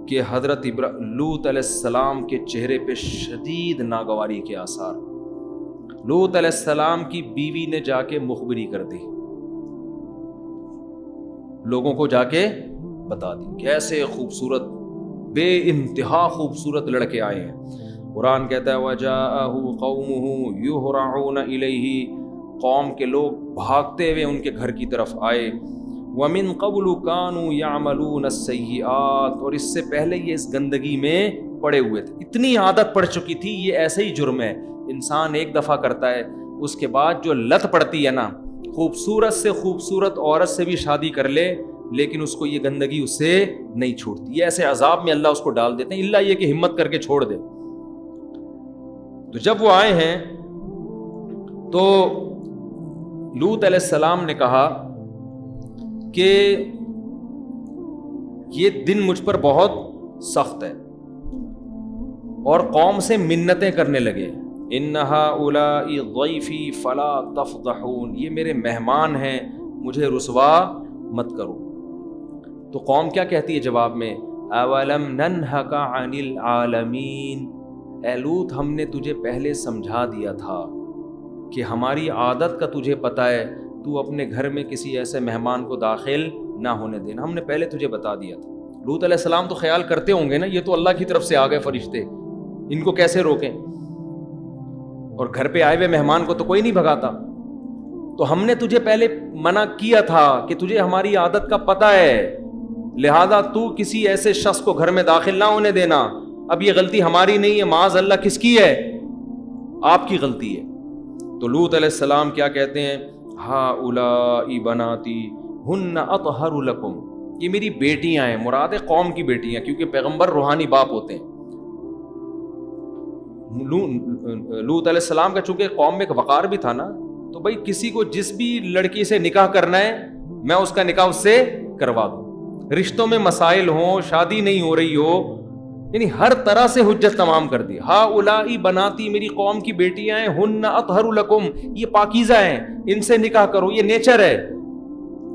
کہ حضرت لوط علیہ السلام کے چہرے پہ شدید ناگواری کے آثار. لوط علیہ السلام کی بیوی نے جا کے مخبری کر دی، لوگوں کو جا کے بتا دی کیسے خوبصورت بے انتہا خوبصورت لڑکے آئے ہیں. قرآن کہتا ہے وَجَاءَهُ قَوْمُهُ يُهْرَعُونَ إِلَيْهِ، قوم کے لوگ بھاگتے ہوئے ان کے گھر کی طرف آئے. وَمِن قَبْلُ كَانُوا يَعْمَلُونَ السَّيِّئَاتِ، اور اس سے پہلے یہ اس گندگی میں پڑے ہوئے تھے، اتنی عادت پڑ چکی تھی. یہ ایسے ہی جرم ہے، انسان ایک دفعہ کرتا ہے اس کے بعد جو لت پڑتی ہے نا، خوبصورت سے خوبصورت عورت سے بھی شادی کر لے لیکن اس کو یہ گندگی اس سے نہیں چھوٹتی. یہ ایسے عذاب میں اللہ اس کو ڈال دیتے ہیں، الا یہ کہ ہمت کر کے چھوڑ دے. تو جب وہ آئے ہیں تو لوط علیہ السلام نے کہا کہ یہ دن مجھ پر بہت سخت ہے، اور قوم سے منتیں کرنے لگے. ان ہؤلاء ضیفی فلا تفضحون، یہ میرے مہمان ہیں مجھے رسوا مت کرو. تو قوم کیا کہتی ہے جواب میں، اولم ننہک عن العالمین، اے لوط ہم نے تجھے پہلے سمجھا دیا تھا کہ ہماری عادت کا تجھے پتہ ہے، تو اپنے گھر میں کسی ایسے مہمان کو داخل نہ ہونے دینا، ہم نے پہلے تجھے بتا دیا تھا. لوط علیہ السلام تو خیال کرتے ہوں گے نا یہ تو اللہ کی طرف سے آ گئے فرشتے، ان کو کیسے روکیں، اور گھر پہ آئے ہوئے مہمان کو تو کوئی نہیں بھگاتا. تو ہم نے تجھے پہلے منع کیا تھا کہ تجھے ہماری عادت کا پتہ ہے، لہذا تو کسی ایسے شخص کو گھر میں داخل نہ ہونے دینا. اب یہ غلطی ہماری نہیں ہے، معاذ اللہ کس کی ہے، آپ کی غلطی ہے. تو لوط علیہ السلام کیا کہتے ہیں، ہؤلاء بناتی ہن اطہر لکم، یہ میری بیٹیاں ہیں، مراد ہے قوم کی بیٹیاں، کیونکہ پیغمبر روحانی باپ ہوتے ہیں. لوط علیہ السلام کا چونکہ قوم میں ایک وقار بھی تھا نا، تو بھائی کسی کو جس بھی لڑکی سے نکاح کرنا ہے میں اس کا نکاح اس سے کروا دوں. رشتوں میں مسائل ہوں، شادی نہیں ہو رہی ہو، یعنی ہر طرح سے حجت تمام کر دی. ہؤلاء بناتی، میری قوم کی بیٹیاں ہیں، ہن اطہر لکم، یہ پاکیزہ ہیں، ان سے نکاح کرو، یہ نیچر ہے.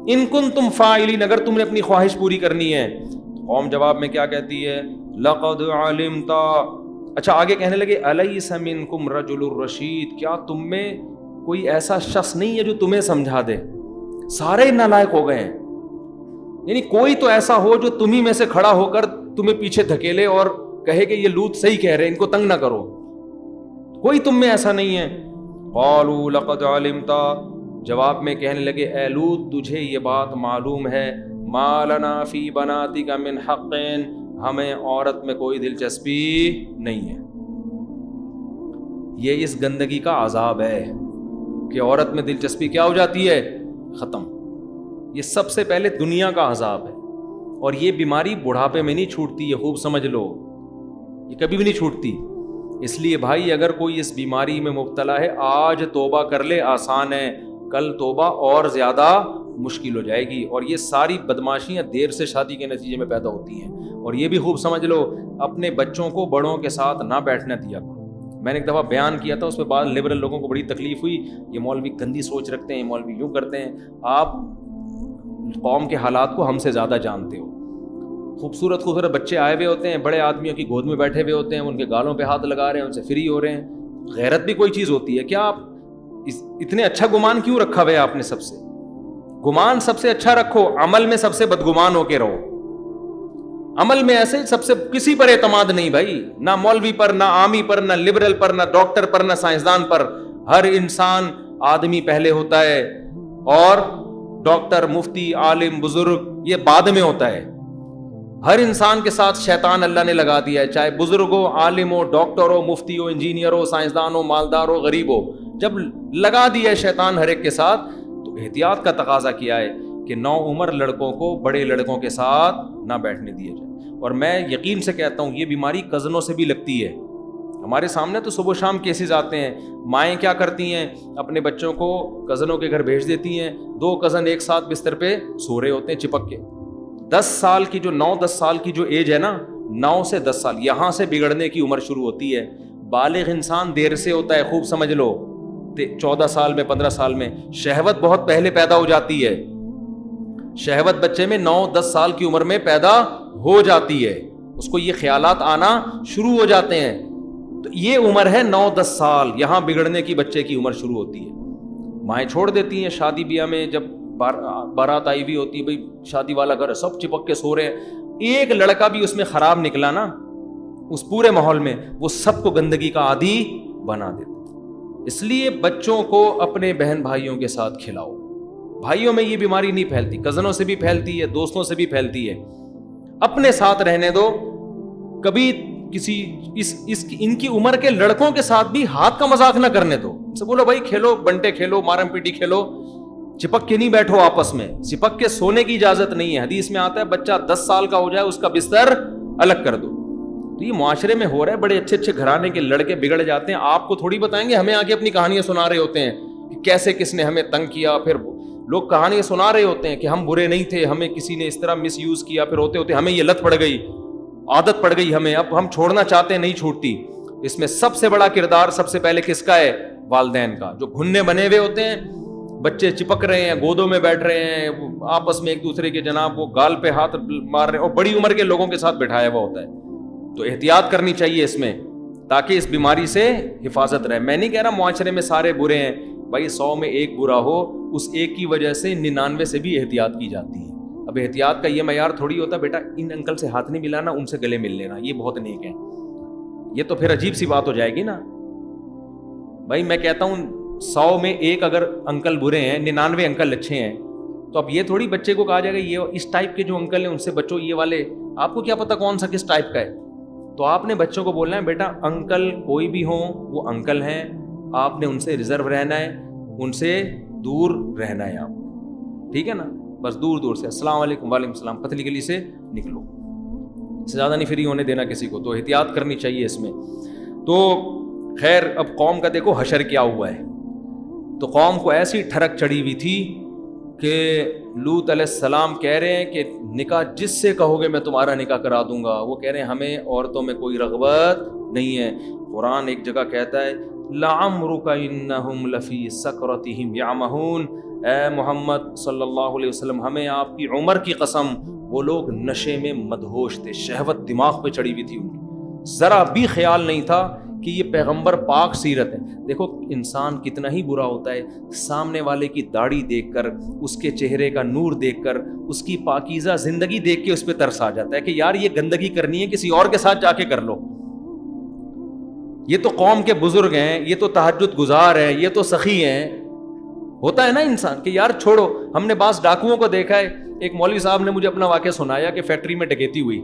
ان کنتم فاعلین، اگر تم نے اپنی خواہش پوری کرنی ہے. قوم جواب میں کیا کہتی ہے، لقد علمت، اچھا آگے کہنے لگے الیس منکم رجل الرشید، کیا تم میں کوئی ایسا شخص نہیں ہے جو تمہیں سمجھا دے، سارے نالائق ہو گئے ہیں، یعنی کوئی تو ایسا ہو جو تمہیں میں سے کھڑا ہو کر تمہیں پیچھے دھکیلے اور کہے کہ یہ لوط صحیح کہہ رہے ہیں، ان کو تنگ نہ کرو، کوئی تم میں ایسا نہیں ہے. قالوا لقد علمت، جواب میں کہنے لگے اے لوط تجھے یہ بات معلوم ہے، ما لنا فی بناتک من حق، ہمیں عورت میں کوئی دلچسپی نہیں ہے. یہ اس گندگی کا عذاب ہے کہ عورت میں دلچسپی کیا ہو جاتی ہے، ختم. یہ سب سے پہلے دنیا کا عذاب ہے، اور یہ بیماری بڑھاپے میں نہیں چھوٹتی، یہ خوب سمجھ لو، یہ کبھی بھی نہیں چھوٹتی. اس لیے بھائی اگر کوئی اس بیماری میں مبتلا ہے، آج توبہ کر لے، آسان ہے، کل توبہ اور زیادہ مشکل ہو جائے گی. اور یہ ساری بدماشیاں دیر سے شادی کے نتیجے میں پیدا ہوتی ہیں. اور یہ بھی خوب سمجھ لو، اپنے بچوں کو بڑوں کے ساتھ نہ بیٹھنے دیا کرو، میں نے ایک دفعہ بیان کیا تھا, اس پہ بعض لبرل لوگوں کو بڑی تکلیف ہوئی, یہ مولوی گندی سوچ رکھتے ہیں, یہ مولوی یوں کرتے ہیں. آپ قوم کے حالات کو ہم سے زیادہ جانتے ہو. خوبصورت خوبصورت بچے آئے ہوئے ہوتے ہیں, بڑے آدمیوں کی گود میں بیٹھے ہوئے ہوتے ہیں, ان کے گالوں پہ ہاتھ لگا رہے ہیں, ان سے فری ہو رہے ہیں. غیرت بھی کوئی چیز ہوتی ہے کیا؟ آپ اتنے اچھا گمان کیوں رکھا ہوا ہے آپ نے سب سے؟ گمان سب سے اچھا رکھو, عمل میں سب سے بدگمان ہو کے رہو. عمل میں ایسے سب سے کسی پر اعتماد نہیں بھائی, نہ مولوی پر, نہ عامی پر, نہ لبرل پر, نہ ڈاکٹر پر, نہ سائنسدان پر. ہر انسان آدمی پہلے ہوتا ہے, اور ڈاکٹر, مفتی, عالم, بزرگ یہ بعد میں ہوتا ہے. ہر انسان کے ساتھ شیطان اللہ نے لگا دیا ہے, چاہے بزرگ ہو, عالم ہو, ڈاکٹر ہو, مفتی ہو, انجینئر ہو, سائنسدان ہو, مالدار ہو, غریب ہو. جب لگا دیا ہے شیطان ہر ایک کے ساتھ, تو احتیاط کا تقاضا کیا ہے کہ نو عمر لڑکوں کو بڑے لڑکوں کے ساتھ نہ بیٹھنے دیا جائے. اور میں یقین سے کہتا ہوں یہ بیماری کزنوں سے بھی لگتی ہے. ہمارے سامنے تو صبح و شام کیسز آتے ہیں, مائیں کیا کرتی ہیں, اپنے بچوں کو کزنوں کے گھر بھیج دیتی ہیں, 2 کزن ایک ساتھ بستر پہ سو رہے ہوتے ہیں چپک کے. 10 سال کی جو 9-10 سال کی جو ایج ہے نا, 9 سے 10 سال یہاں سے بگڑنے کی عمر شروع ہوتی ہے. بالغ انسان دیر سے ہوتا ہے, خوب سمجھ لو, 14 سال میں, 15 سال میں. شہوت بہت پہلے پیدا ہو جاتی ہے. شہوت بچے میں 9-10 سال کی عمر میں پیدا ہو جاتی ہے, اس کو یہ خیالات آنا شروع ہو جاتے ہیں. تو یہ عمر ہے 9-10 سال, یہاں بگڑنے کی بچے کی عمر شروع ہوتی ہے. مائیں چھوڑ دیتی ہیں شادی بیاہ میں, جب بارات آئی ہوئی ہوتی ہے, بھائی شادی والا گھر ہے, سب چپک کے سو رہے ہیں. ایک لڑکا بھی اس میں خراب نکلا نا اس پورے ماحول میں, وہ سب کو گندگی کا عادی بنا دیتا. اس لیے بچوں کو اپنے بہن بھائیوں کے ساتھ کھلاؤ. بھائیوں میں یہ بیماری نہیں پھیلتی, کزنوں سے بھی پھیلتی ہے, دوستوں سے بھی پھیلتی ہے. اپنے ساتھ رہنے دو. کبھی کسی ان کی عمر کے لڑکوں کے ساتھ بھی ہاتھ کا مذاق نہ کرنے دو. سے بولو بھائی کھیلو, بنٹے کھیلو, مارم پیٹی کھیلو, چپک کے نہیں بیٹھو آپس میں. چپک کے سونے کی اجازت نہیں ہے. حدیث میں آتا ہے بچہ 10 سال کا ہو جائے اس کا بستر الگ کر دو. تو یہ معاشرے میں ہو رہا ہے, بڑے اچھے اچھے گھرانے کے لڑکے بگڑ جاتے ہیں. آپ کو تھوڑی بتائیں گے, ہمیں آگے اپنی کہانیاں سنا رہے ہوتے ہیں کہ کیسے کس نے ہمیں تنگ کیا. پھر لوگ کہانیاں سنا رہے ہوتے ہیں کہ ہم برے نہیں تھے, ہمیں کسی نے اس طرح مس یوز کیا, پھر ہوتے ہوتے ہمیں یہ لت پڑ گئی, عادت پڑ گئی ہمیں, اب ہم چھوڑنا چاہتے ہیں نہیں چھوٹتی. اس میں سب سے بڑا کردار سب سے پہلے کس کا ہے؟ والدین کا, جو گھننے بنے ہوئے ہوتے ہیں. بچے چپک رہے ہیں, گودوں میں بیٹھ رہے ہیں, آپس میں ایک دوسرے کے جناب وہ گال پہ ہاتھ مار رہے ہیں, اور بڑی عمر کے لوگوں کے ساتھ بٹھایا ہوا ہوتا ہے. تو احتیاط کرنی چاہیے اس میں, تاکہ اس بیماری سے حفاظت رہے. میں نہیں کہہ رہا معاشرے میں سارے برے ہیں بھائی, 100 میں ایک برا ہو, اس ایک کی وجہ سے 99 سے بھی احتیاط کی جاتی ہے. اب احتیاط کا یہ معیار تھوڑی ہوتا بیٹا ان انکل سے ہاتھ نہیں ملانا, ان سے گلے مل لینا, یہ بہت نیک ہے. یہ تو پھر عجیب سی بات ہو جائے گی نا بھائی. میں کہتا ہوں 100 میں ایک اگر انکل برے ہیں, 99 انکل اچھے ہیں, تو اب یہ تھوڑی بچے کو کہا جائے گا یہ اس ٹائپ کے جو انکل ہیں ان سے بچو, یہ والے آپ کو کیا پتا کون سا کس ٹائپ کا ہے. تو آپ نے بچوں کو بولنا ہے بیٹا انکل کوئی بھی ہوں وہ انکل ہیں, آپ نے ان سے ریزرو رہنا ہے, ان سے دور رہنا ہے آپ, ٹھیک ہے نا. بس دور دور سے السلام علیکم, وعلیکم السلام, پتلی گلی سے نکلو, اس سے زیادہ نہیں فری ہونے دینا کسی کو. تو احتیاط کرنی چاہیے اس میں. تو خیر اب قوم کا دیکھو حشر کیا ہوا ہے. تو قوم کو ایسی ٹھڑک چڑھی ہوئی تھی کہ لوط علیہ السلام کہہ رہے ہیں کہ نکاح جس سے کہو گے میں تمہارا نکاح کرا دوں گا. وہ کہہ رہے ہیں ہمیں عورتوں میں کوئی رغبت نہیں ہے. قرآن ایک جگہ کہتا ہے لعمرک انہم لفی سکرتہم یعمہون, اے محمد صلی اللہ علیہ وسلم ہمیں آپ کی عمر کی قسم وہ لوگ نشے میں مدہوش تھے, شہوت دماغ پہ چڑھی ہوئی تھی ان کی, ذرا بھی خیال نہیں تھا کہ یہ پیغمبر پاک سیرت ہے. دیکھو انسان کتنا ہی برا ہوتا ہے, سامنے والے کی داڑھی دیکھ کر, اس کے چہرے کا نور دیکھ کر, اس کی پاکیزہ زندگی دیکھ کے اس پہ ترس آ جاتا ہے کہ یار یہ گندگی کرنی ہے کسی اور کے ساتھ جا کے کر لو. یہ تو قوم کے بزرگ ہیں, یہ تو تہجد گزار ہیں, یہ تو سخی ہیں. ہوتا ہے نا انسان کہ یار چھوڑو. ہم نے بعض ڈاکوؤں کو دیکھا ہے, ایک مولوی صاحب نے مجھے اپنا واقعہ سنایا کہ فیکٹری میں ڈکیتی ہوئی,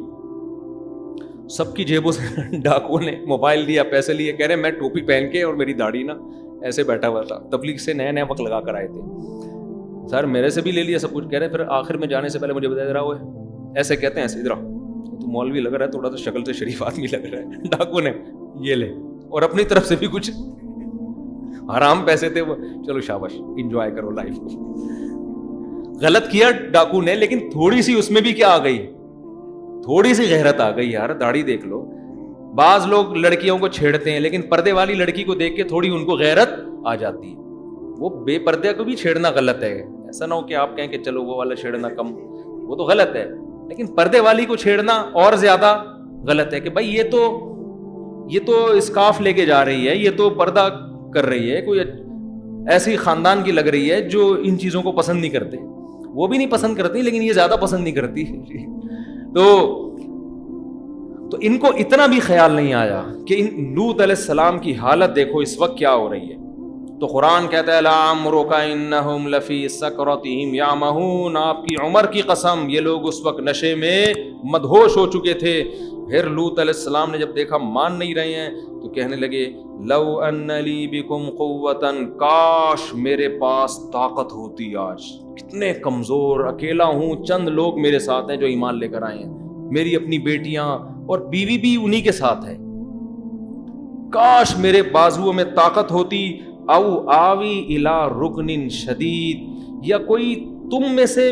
سب کی جیبوں سے ڈاکوؤں نے موبائل دیا, پیسے لیے, کہہ رہے میں ٹوپی پہن کے اور میری داڑھی نا ایسے بیٹھا ہوا تھا, تبلیغ سے نئے وقت لگا کر آئے تھے. سر میرے سے بھی لے لیا سب کچھ, کہہ رہے پھر آخر میں جانے سے پہلے مجھے بتا دے رہا وہ ایسے کہتے ہیں ایسے ادھر تو مولوی لگ رہا ہے, تھوڑا سا شکل سے شریف آدمی لگ رہا ہے. ڈاکو نے یہ لے, اور اپنی طرف سے بھی کچھ حرام پیسے تھے وہ, چلو شاباش انجوائے کرو لائف کو. غلط کیا ڈاکو نے, لیکن تھوڑی سی اس میں بھی کیا آ گئی, تھوڑی سی غیرت آ گئی. یار داڑھی دیکھ لو, بعض لوگ لڑکیوں کو چھیڑتے ہیں لیکن پردے والی لڑکی کو دیکھ کے تھوڑی ان کو غیرت آ جاتی ہے. وہ بے پردے کو بھی چھیڑنا غلط ہے, ایسا نہ ہو کہ آپ کہیں کہ چلو وہ والا چھیڑنا کم, وہ تو غلط ہے, لیکن پردے والی کو چھیڑنا اور زیادہ غلط ہے کہ بھائی یہ تو اسکارف لے کے جا رہی ہے, یہ تو پردہ کر رہی ہے, کوئی ایسی خاندان کی لگ رہی ہے جو ان چیزوں کو پسند نہیں کرتے. وہ بھی نہیں پسند کرتی لیکن یہ زیادہ پسند نہیں کرتی. تو ان کو اتنا بھی خیال نہیں آیا کہ لوط علیہ السلام کی حالت دیکھو اس وقت کیا ہو رہی ہے. تو قرآن کہتا ہے لعمرک انہم لفی سکرتہم یعمہون, آپ کی عمر کی قسم یہ لوگ اس وقت نشے میں مدہوش ہو چکے تھے. پھر لوط علیہ السلام نے جب دیکھا مان نہیں رہے ہیں تو کہنے لگے لو ان لی بکم قوتا, کاش میرے پاس طاقت ہوتی. آج کتنے کمزور, اکیلا ہوں, چند لوگ میرے ساتھ ہیں جو ایمان لے کر آئے ہیں, میری اپنی بیٹیاں اور بیوی بھی انہی کے ساتھ ہے, کاش میرے بازوؤں میں طاقت ہوتی. او آوی الی رکن شدید, یا کوئی تم میں سے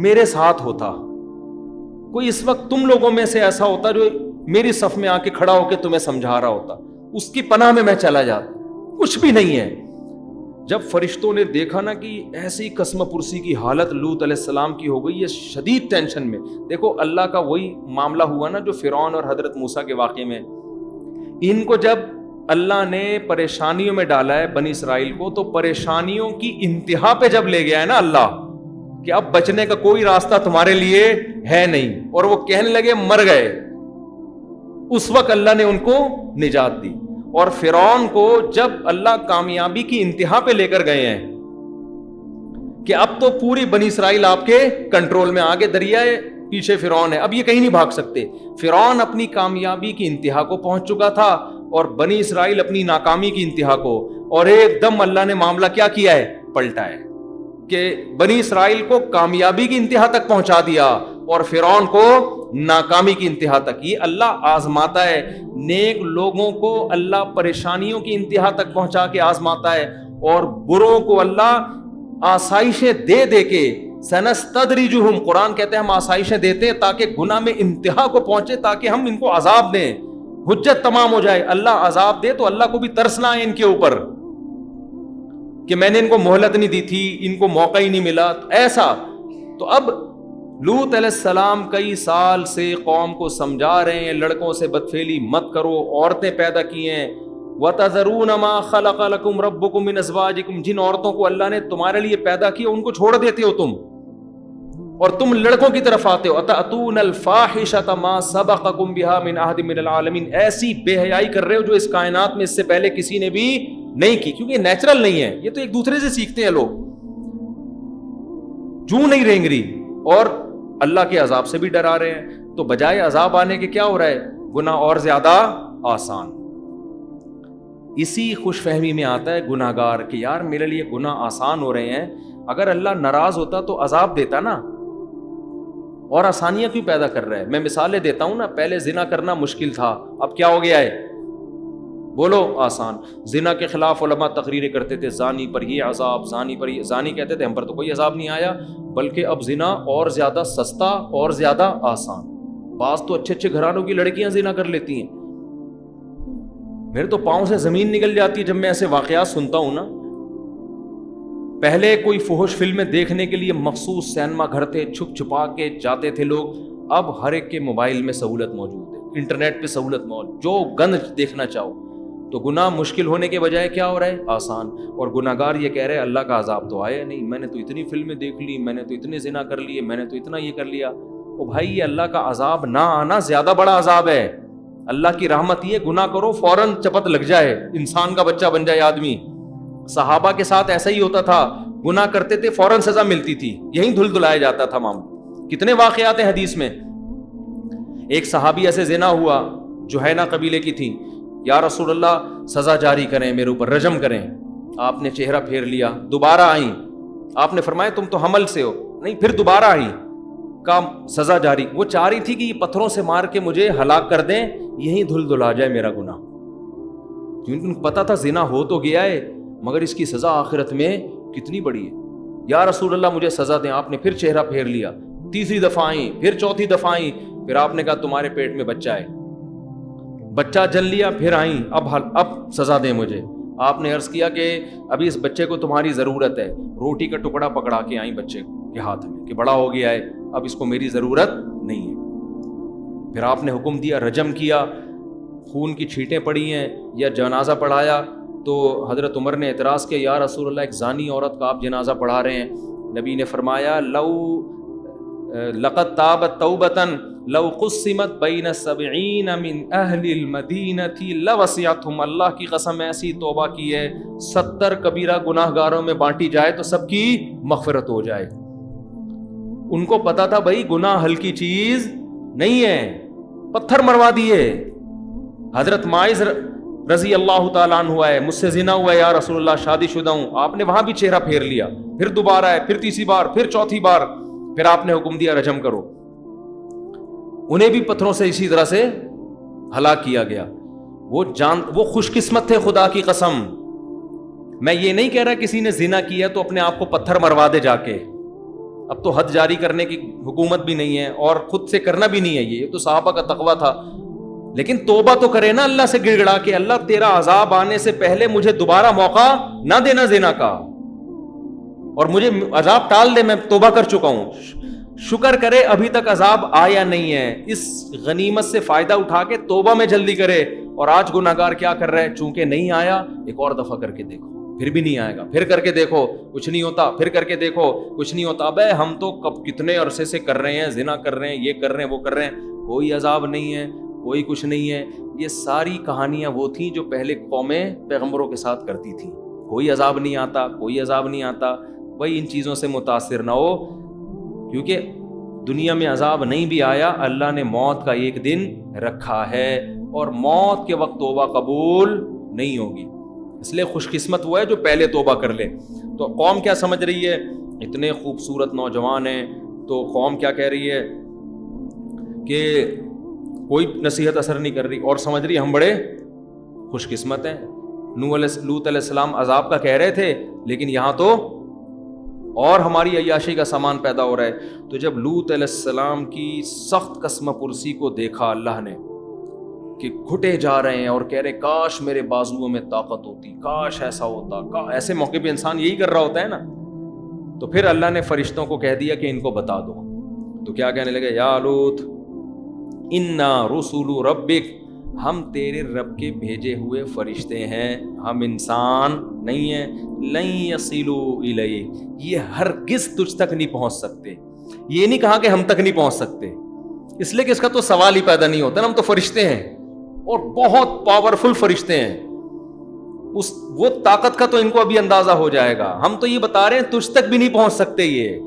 میرے ساتھ ہوتا, کوئی اس وقت تم لوگوں میں سے ایسا ہوتا جو میری صف میں آ کے کھڑا ہو کے تمہیں سمجھا رہا ہوتا, اس کی پناہ میں میں چلا جاتا. کچھ بھی نہیں ہے. جب فرشتوں نے دیکھا نا کہ ایسی قسم پرسی کی حالت لوط علیہ السلام کی ہو گئی ہے, شدید ٹینشن میں. دیکھو اللہ کا وہی معاملہ ہوا نا جو فرعون اور حضرت موسیٰ کے واقعے میں. ان کو جب اللہ نے پریشانیوں میں ڈالا ہے بنی اسرائیل کو, تو پریشانیوں کی انتہا پہ جب لے گیا ہے نا اللہ کہ اب بچنے کا کوئی راستہ تمہارے لیے ہے نہیں, اور وہ کہنے لگے مر گئے, اس وقت اللہ نے ان کو نجات دی. اور فرعون کو جب اللہ کامیابی کی انتہا پہ لے کر گئے ہیں کہ اب تو پوری بنی اسرائیل آپ کے کنٹرول میں, آگے دریا ہے پیچھے فرعون ہے, اب یہ کہیں نہیں بھاگ سکتے. فرعون اپنی کامیابی کی انتہا کو پہنچ چکا تھا اور بنی اسرائیل اپنی ناکامی کی انتہا کو, اور ایک دم اللہ نے معاملہ کیا کیا ہے, پلٹا ہے کہ بنی اسرائیل کو کامیابی کی انتہا تک پہنچا دیا اور فرعون کو ناکامی کی انتہا تک. یہ اللہ آزماتا ہے نیک لوگوں کو, اللہ پریشانیوں کی انتہا تک پہنچا کے آزماتا ہے, اور بروں کو اللہ آسائشیں دے دے کے سنستدرجہم, قرآن کہتے ہیں ہم آسائشیں دیتے ہیں تاکہ گناہ میں انتہا کو پہنچے, تاکہ ہم ان کو عذاب دیں, حجت تمام ہو جائے. اللہ عذاب دے تو اللہ کو بھی ترس نہ آئے ان کے اوپر کہ میں نے ان کو مہلت نہیں دی تھی, ان کو موقع ہی نہیں ملا ایسا. تو اب لوط علیہ السلام کئی سال سے قوم کو سمجھا رہے ہیں لڑکوں سے بدفعلی مت کرو, عورتیں پیدا کی ہیں. وَتَذَرُونَ مَا خَلَقَ لَكُمْ رَبُّكُمْ مِنْ أَزْوَاجِكُمْ, جن عورتوں کو اللہ نے تمہارے لیے پیدا کیا ان کو چھوڑ دیتے ہو تم, اور تم لڑکوں کی طرف آتے ہو. أَتَأْتُونَ الْفَاحِشَةَ مَا سَبَقَكُمْ بِهَا مِنْ أَحَدٍ مِنَ الْعَالَمِينَ, ایسی بے حیائی کر رہے ہو جو اس کائنات میں اس سے پہلے کسی نے بھی نہیں کی, کیونکہ یہ نیچرل نہیں ہے, یہ تو ایک دوسرے سے سیکھتے ہیں لوگ, جو نہیں رینگری, اور اللہ کے عذاب سے بھی ڈرا رہے ہیں. تو بجائے عذاب آنے کے کیا ہو رہا ہے, گناہ اور زیادہ آسان. اسی خوش فہمی میں آتا ہے گناہگار کہ یار میرے لیے گناہ آسان ہو رہے ہیں, اگر اللہ ناراض ہوتا تو عذاب دیتا نا, اور آسانیاں کیوں پیدا کر رہا ہے. میں مثالیں دیتا ہوں نا, پہلے زنا کرنا مشکل تھا, اب کیا ہو گیا ہے, بولو آسان. زنا کے خلاف علماء تقریریں کرتے تھے, زانی پر یہ عذاب, زانی پر یہ, زانی کہتے تھے ہم پر تو کوئی عذاب نہیں آیا, بلکہ اب زنا اور زیادہ سستا اور زیادہ آسان. بعض تو اچھے اچھے گھرانوں کی لڑکیاں زنا کر لیتی ہیں, میرے تو پاؤں سے زمین نکل جاتی ہے جب میں ایسے واقعات سنتا ہوں نا. پہلے کوئی فحش فلمیں دیکھنے کے لیے مخصوص سینما گھر تھے, چھپ چھپا کے جاتے تھے لوگ, اب ہر ایک کے موبائل میں سہولت موجود ہے, انٹرنیٹ پہ سہولت موجود, جو گند دیکھنا چاہو. تو گناہ مشکل ہونے کے بجائے کیا ہو رہا ہے, آسان. اور گناہگار یہ کہہ رہے اللہ کا عذاب تو آیا نہیں, میں نے تو اتنی فلمیں دیکھ لی, میں نے تو اتنے زنا کر لیے, میں نے تو اتنا یہ کر لیا. او بھائی یہ اللہ کا عذاب نہ آنا زیادہ بڑا عذاب ہے. اللہ کی رحمت یہ گناہ کرو فوراً چپت لگ جائے, انسان کا بچہ بن جائے آدمی. صحابہ کے ساتھ ایسا ہی ہوتا تھا, گناہ کرتے تھے فوراً سزا ملتی تھی, یہیں دھل دھلایا جاتا تھا معاملہ. کتنے واقعات ہیں حدیث میں. ایک صحابی ایسے زنا ہوا, جوہینہ قبیلے کی تھی, یا رسول اللہ سزا جاری کریں میرے اوپر, رجم کریں. آپ نے چہرہ پھیر لیا, دوبارہ آئیں, آپ نے فرمایا تم تو حمل سے ہو, نہیں پھر دوبارہ آئیں, کا سزا جاری. وہ چاہ رہی تھی کہ یہ پتھروں سے مار کے مجھے ہلاک کر دیں, یہیں دھل دھلا جائے میرا گناہ, کیونکہ ان کو پتا تھا زنا ہو تو گیا ہے مگر اس کی سزا آخرت میں کتنی بڑی ہے. یا رسول اللہ مجھے سزا دیں. آپ نے پھر چہرہ پھیر لیا, تیسری دفعہ آئیں, پھر چوتھی دفعہ آئیں, پھر آپ نے کہا تمہارے پیٹ میں بچہ ہے. بچہ جل لیا پھر آئیں اب سزا دیں مجھے. آپ نے عرض کیا کہ ابھی اس بچے کو تمہاری ضرورت ہے. روٹی کا ٹکڑا پکڑا کے آئیں بچے کے ہاتھ میں کہ بڑا ہو گیا ہے اب اس کو میری ضرورت نہیں ہے. پھر آپ نے حکم دیا, رجم کیا, خون کی چھینٹیں پڑی ہیں یا جنازہ پڑھایا. تو حضرت عمر نے اعتراض کیا, یا رسول اللہ ایک زانی عورت کا آپ جنازہ پڑھا رہے ہیں. نبی نے فرمایا لقد تابت توبتاً لو قسمت بین 70 من اہل المدینہ لوسعتہم. اللہ کی قسم ایسی توبہ کی ہے 70 کبیرہ گناہ گاروں میں بانٹی جائے تو سب کی مغفرت ہو جائے. ان کو پتا تھا بھائی گناہ ہلکی چیز نہیں ہے, پتھر مروا دیے. حضرت معاذ رضی اللہ تعالیٰ عنہ ہے, مجھ سے زنا ہوا ہے یا رسول اللہ, شادی شدہ ہوں. آپ نے وہاں بھی چہرہ پھیر لیا, پھر دوبارہ ہے, پھر تیسری بار, پھر چوتھی بار, پھر آپ نے حکم دیا رجم کرو. انہیں بھی پتھروں سے اسی طرح سے ہلاک کیا گیا. وہ خوش قسمت تھے خدا کی قسم. میں یہ نہیں کہہ رہا کسی نے زنا کیا تو اپنے آپ کو پتھر مروا دے جا کے. اب تو حد جاری کرنے کی حکومت بھی نہیں ہے اور خود سے کرنا بھی نہیں ہے, یہ تو صحابہ کا تقویٰ تھا. لیکن توبہ تو کرے نا اللہ سے گڑ گڑا کے, اللہ تیرا عذاب آنے سے پہلے مجھے دوبارہ موقع نہ دینا زنا کا, اور مجھے عذاب ٹال دے, میں توبہ کر چکا ہوں. شکر کرے ابھی تک عذاب آیا نہیں ہے, اس غنیمت سے فائدہ اٹھا کے توبہ میں جلدی کرے. اور آج گناہگار کیا کر رہے ہیں, چونکہ نہیں آیا ایک اور دفعہ کر کے دیکھو, پھر بھی نہیں آئے گا, پھر کر کے دیکھو کچھ نہیں ہوتا, پھر کر کے دیکھو کچھ نہیں ہوتا. بے ہم تو کتنے عرصے سے کر رہے ہیں, زنا کر رہے ہیں, یہ کر رہے ہیں, وہ کر رہے ہیں, کوئی عذاب نہیں ہے, کوئی کچھ نہیں ہے. یہ ساری کہانیاں وہ تھیں جو پہلے قومیں پیغمبروں کے ساتھ کرتی تھیں. کوئی عذاب نہیں آتا, کوئی عذاب نہیں آتا. بھائی ان چیزوں سے متاثر نہ ہو, کیونکہ دنیا میں عذاب نہیں بھی آیا, اللہ نے موت کا ایک دن رکھا ہے, اور موت کے وقت توبہ قبول نہیں ہوگی. اس لیے خوش قسمت وہ ہے جو پہلے توبہ کر لے. تو قوم کیا سمجھ رہی ہے, اتنے خوبصورت نوجوان ہیں, تو قوم کیا کہہ رہی ہے کہ کوئی نصیحت اثر نہیں کر رہی, اور سمجھ رہی ہم بڑے خوش قسمت ہیں. لوط علیہ السلام عذاب کا کہہ رہے تھے, لیکن یہاں تو اور ہماری عیاشی کا سامان پیدا ہو رہا ہے. تو جب لوط علیہ السلام کی سخت قسم پرسی کو دیکھا اللہ نے کہ گھٹے جا رہے ہیں اور کہہ رہے کاش میرے بازوؤں میں طاقت ہوتی, کاش ایسا ہوتا, ایسے موقع پہ انسان یہی کر رہا ہوتا ہے نا. تو پھر اللہ نے فرشتوں کو کہہ دیا کہ ان کو بتا دو. تو کیا کہنے لگے, یا لوط انا رسول ربک, ہم تیرے رب کے بھیجے ہوئے فرشتے ہیں, ہم انسان نہیں ہیں. لن یصلوا الیک, یہ ہرگز تجھ تک نہیں پہنچ سکتے. یہ نہیں کہا کہ ہم تک نہیں پہنچ سکتے, اس لیے کہ اس کا تو سوال ہی پیدا نہیں ہوتا نا. ہم تو فرشتے ہیں اور بہت پاورفل فرشتے ہیں, وہ طاقت کا تو ان کو ابھی اندازہ ہو جائے گا. ہم تو یہ بتا رہے ہیں تجھ تک بھی نہیں پہنچ سکتے, یہ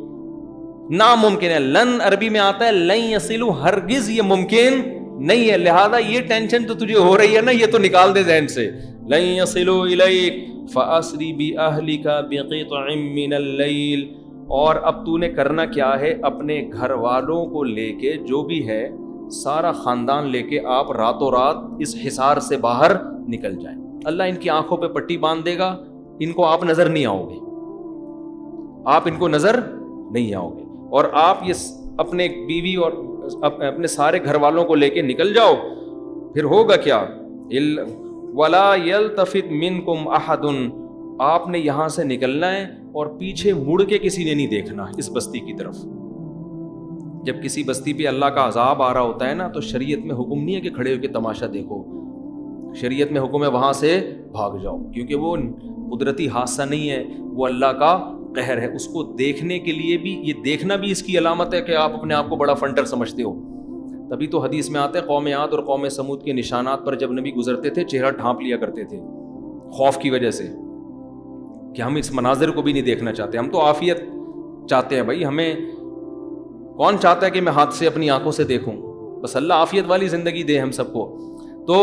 ناممکن ہے. لن عربی میں آتا ہے لن یصلوا, ہرگز یہ ممکن نہیں ہے. لہذا یہ ٹینشن تو تجھے ہو رہی ہے نا, یہ تو نکال دے ذہن سے. لن یصلوا الیک فاسری باہلک بقطع من اللیل, اور اب تو نے کرنا کیا ہے, اپنے گھر والوں کو لے کے, جو بھی ہے سارا خاندان لے کے آپ راتوں رات اس حصار سے باہر نکل جائیں. اللہ ان کی آنکھوں پہ پٹی باندھ دے گا, ان کو آپ نظر نہیں آؤ گے, آپ ان کو نظر نہیں آؤ گے, اور آپ یہ اپنے بیوی اور اپنے سارے گھر والوں کو لے کے نکل جاؤ. پھر ہوگا کیا, وَلَا يَلْتَفِتْ مِنْكُمْ أَحَدٌ, آپ نے یہاں سے نکلنا ہے اور پیچھے مڑ کے کسی نے نہیں دیکھنا اس بستی کی طرف. جب کسی بستی پہ اللہ کا عذاب آ رہا ہوتا ہے نا, تو شریعت میں حکم نہیں ہے کہ کھڑے ہو کے تماشا دیکھو. شریعت میں حکم ہے وہاں سے بھاگ جاؤ, کیونکہ وہ قدرتی حادثہ نہیں ہے, وہ اللہ کا قہر ہے. اس کو دیکھنے کے لیے بھی, یہ دیکھنا بھی اس کی علامت ہے کہ آپ اپنے آپ کو بڑا فنٹر سمجھتے ہو. تبھی تو حدیث میں آتا ہے قوم عاد اور قوم سمود کے نشانات پر جب نبی گزرتے تھے چہرہ ڈھانپ لیا کرتے تھے خوف کی وجہ سے, کہ ہم اس مناظر کو بھی نہیں دیکھنا چاہتے. ہم تو عافیت چاہتے ہیں بھائی, ہمیں کون چاہتا ہے کہ میں ہاتھ سے اپنی آنکھوں سے دیکھوں, بس اللہ عافیت والی زندگی دے ہم سب کو. تو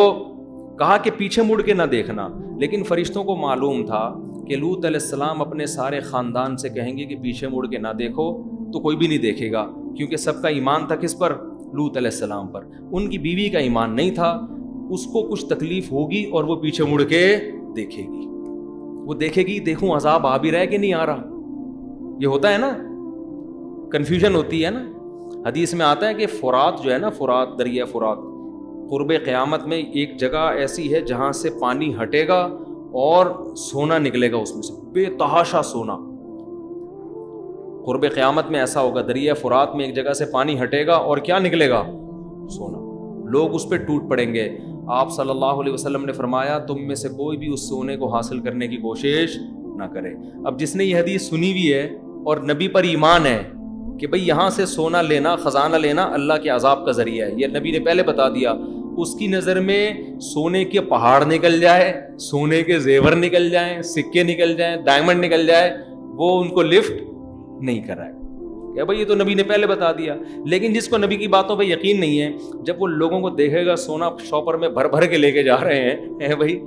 کہا کہ پیچھے مڑ کے نہ دیکھنا. لیکن فرشتوں کو معلوم تھا کہ لوط علیہ السلام اپنے سارے خاندان سے کہیں گے کہ پیچھے مڑ کے نہ دیکھو, تو کوئی بھی نہیں دیکھے گا, کیونکہ سب کا ایمان تھا کس پر, لوط علیہ السلام پر. ان کی بیوی کا ایمان نہیں تھا, اس کو کچھ تکلیف ہوگی اور وہ پیچھے مڑ کے دیکھے گی, وہ دیکھے گی دیکھوں عذاب آ بھی رہا ہے کہ نہیں آ رہا. یہ ہوتا ہے نا, کنفیوژن ہوتی ہے نا. حدیث میں آتا ہے کہ فرات جو ہے نا, فرات, دریا فرات, قرب قیامت میں ایک جگہ ایسی ہے جہاں سے پانی ہٹے گا اور سونا نکلے گا اس میں سے، بے تحاشا سونا. قرب قیامت میں ایسا ہوگا، دریا فرات میں ایک جگہ سے پانی ہٹے گا اور کیا نکلے گا؟ سونا. لوگ اس پہ ٹوٹ پڑیں گے. آپ صلی اللہ علیہ وسلم نے فرمایا تم میں سے کوئی بھی اس سونے کو حاصل کرنے کی کوشش نہ کرے. اب جس نے یہ حدیث سنی ہوئی ہے اور نبی پر ایمان ہے کہ بھئی یہاں سے سونا لینا، خزانہ لینا اللہ کے عذاب کا ذریعہ ہے، یہ نبی نے پہلے بتا دیا، اس کی نظر میں سونے کے پہاڑ نکل جائے، سونے کے زیور نکل جائیں، سکے نکل جائیں، ڈائمنڈ نکل جائے، وہ ان کو لفٹ نہیں کرائے کہ بھئی یہ تو نبی نے پہلے بتا دیا. لیکن جس کو نبی کی باتوں پہ یقین نہیں ہے، جب وہ لوگوں کو دیکھے گا سونا شاپر میں بھر بھر کے لے کے جا رہے ہیں بھئی،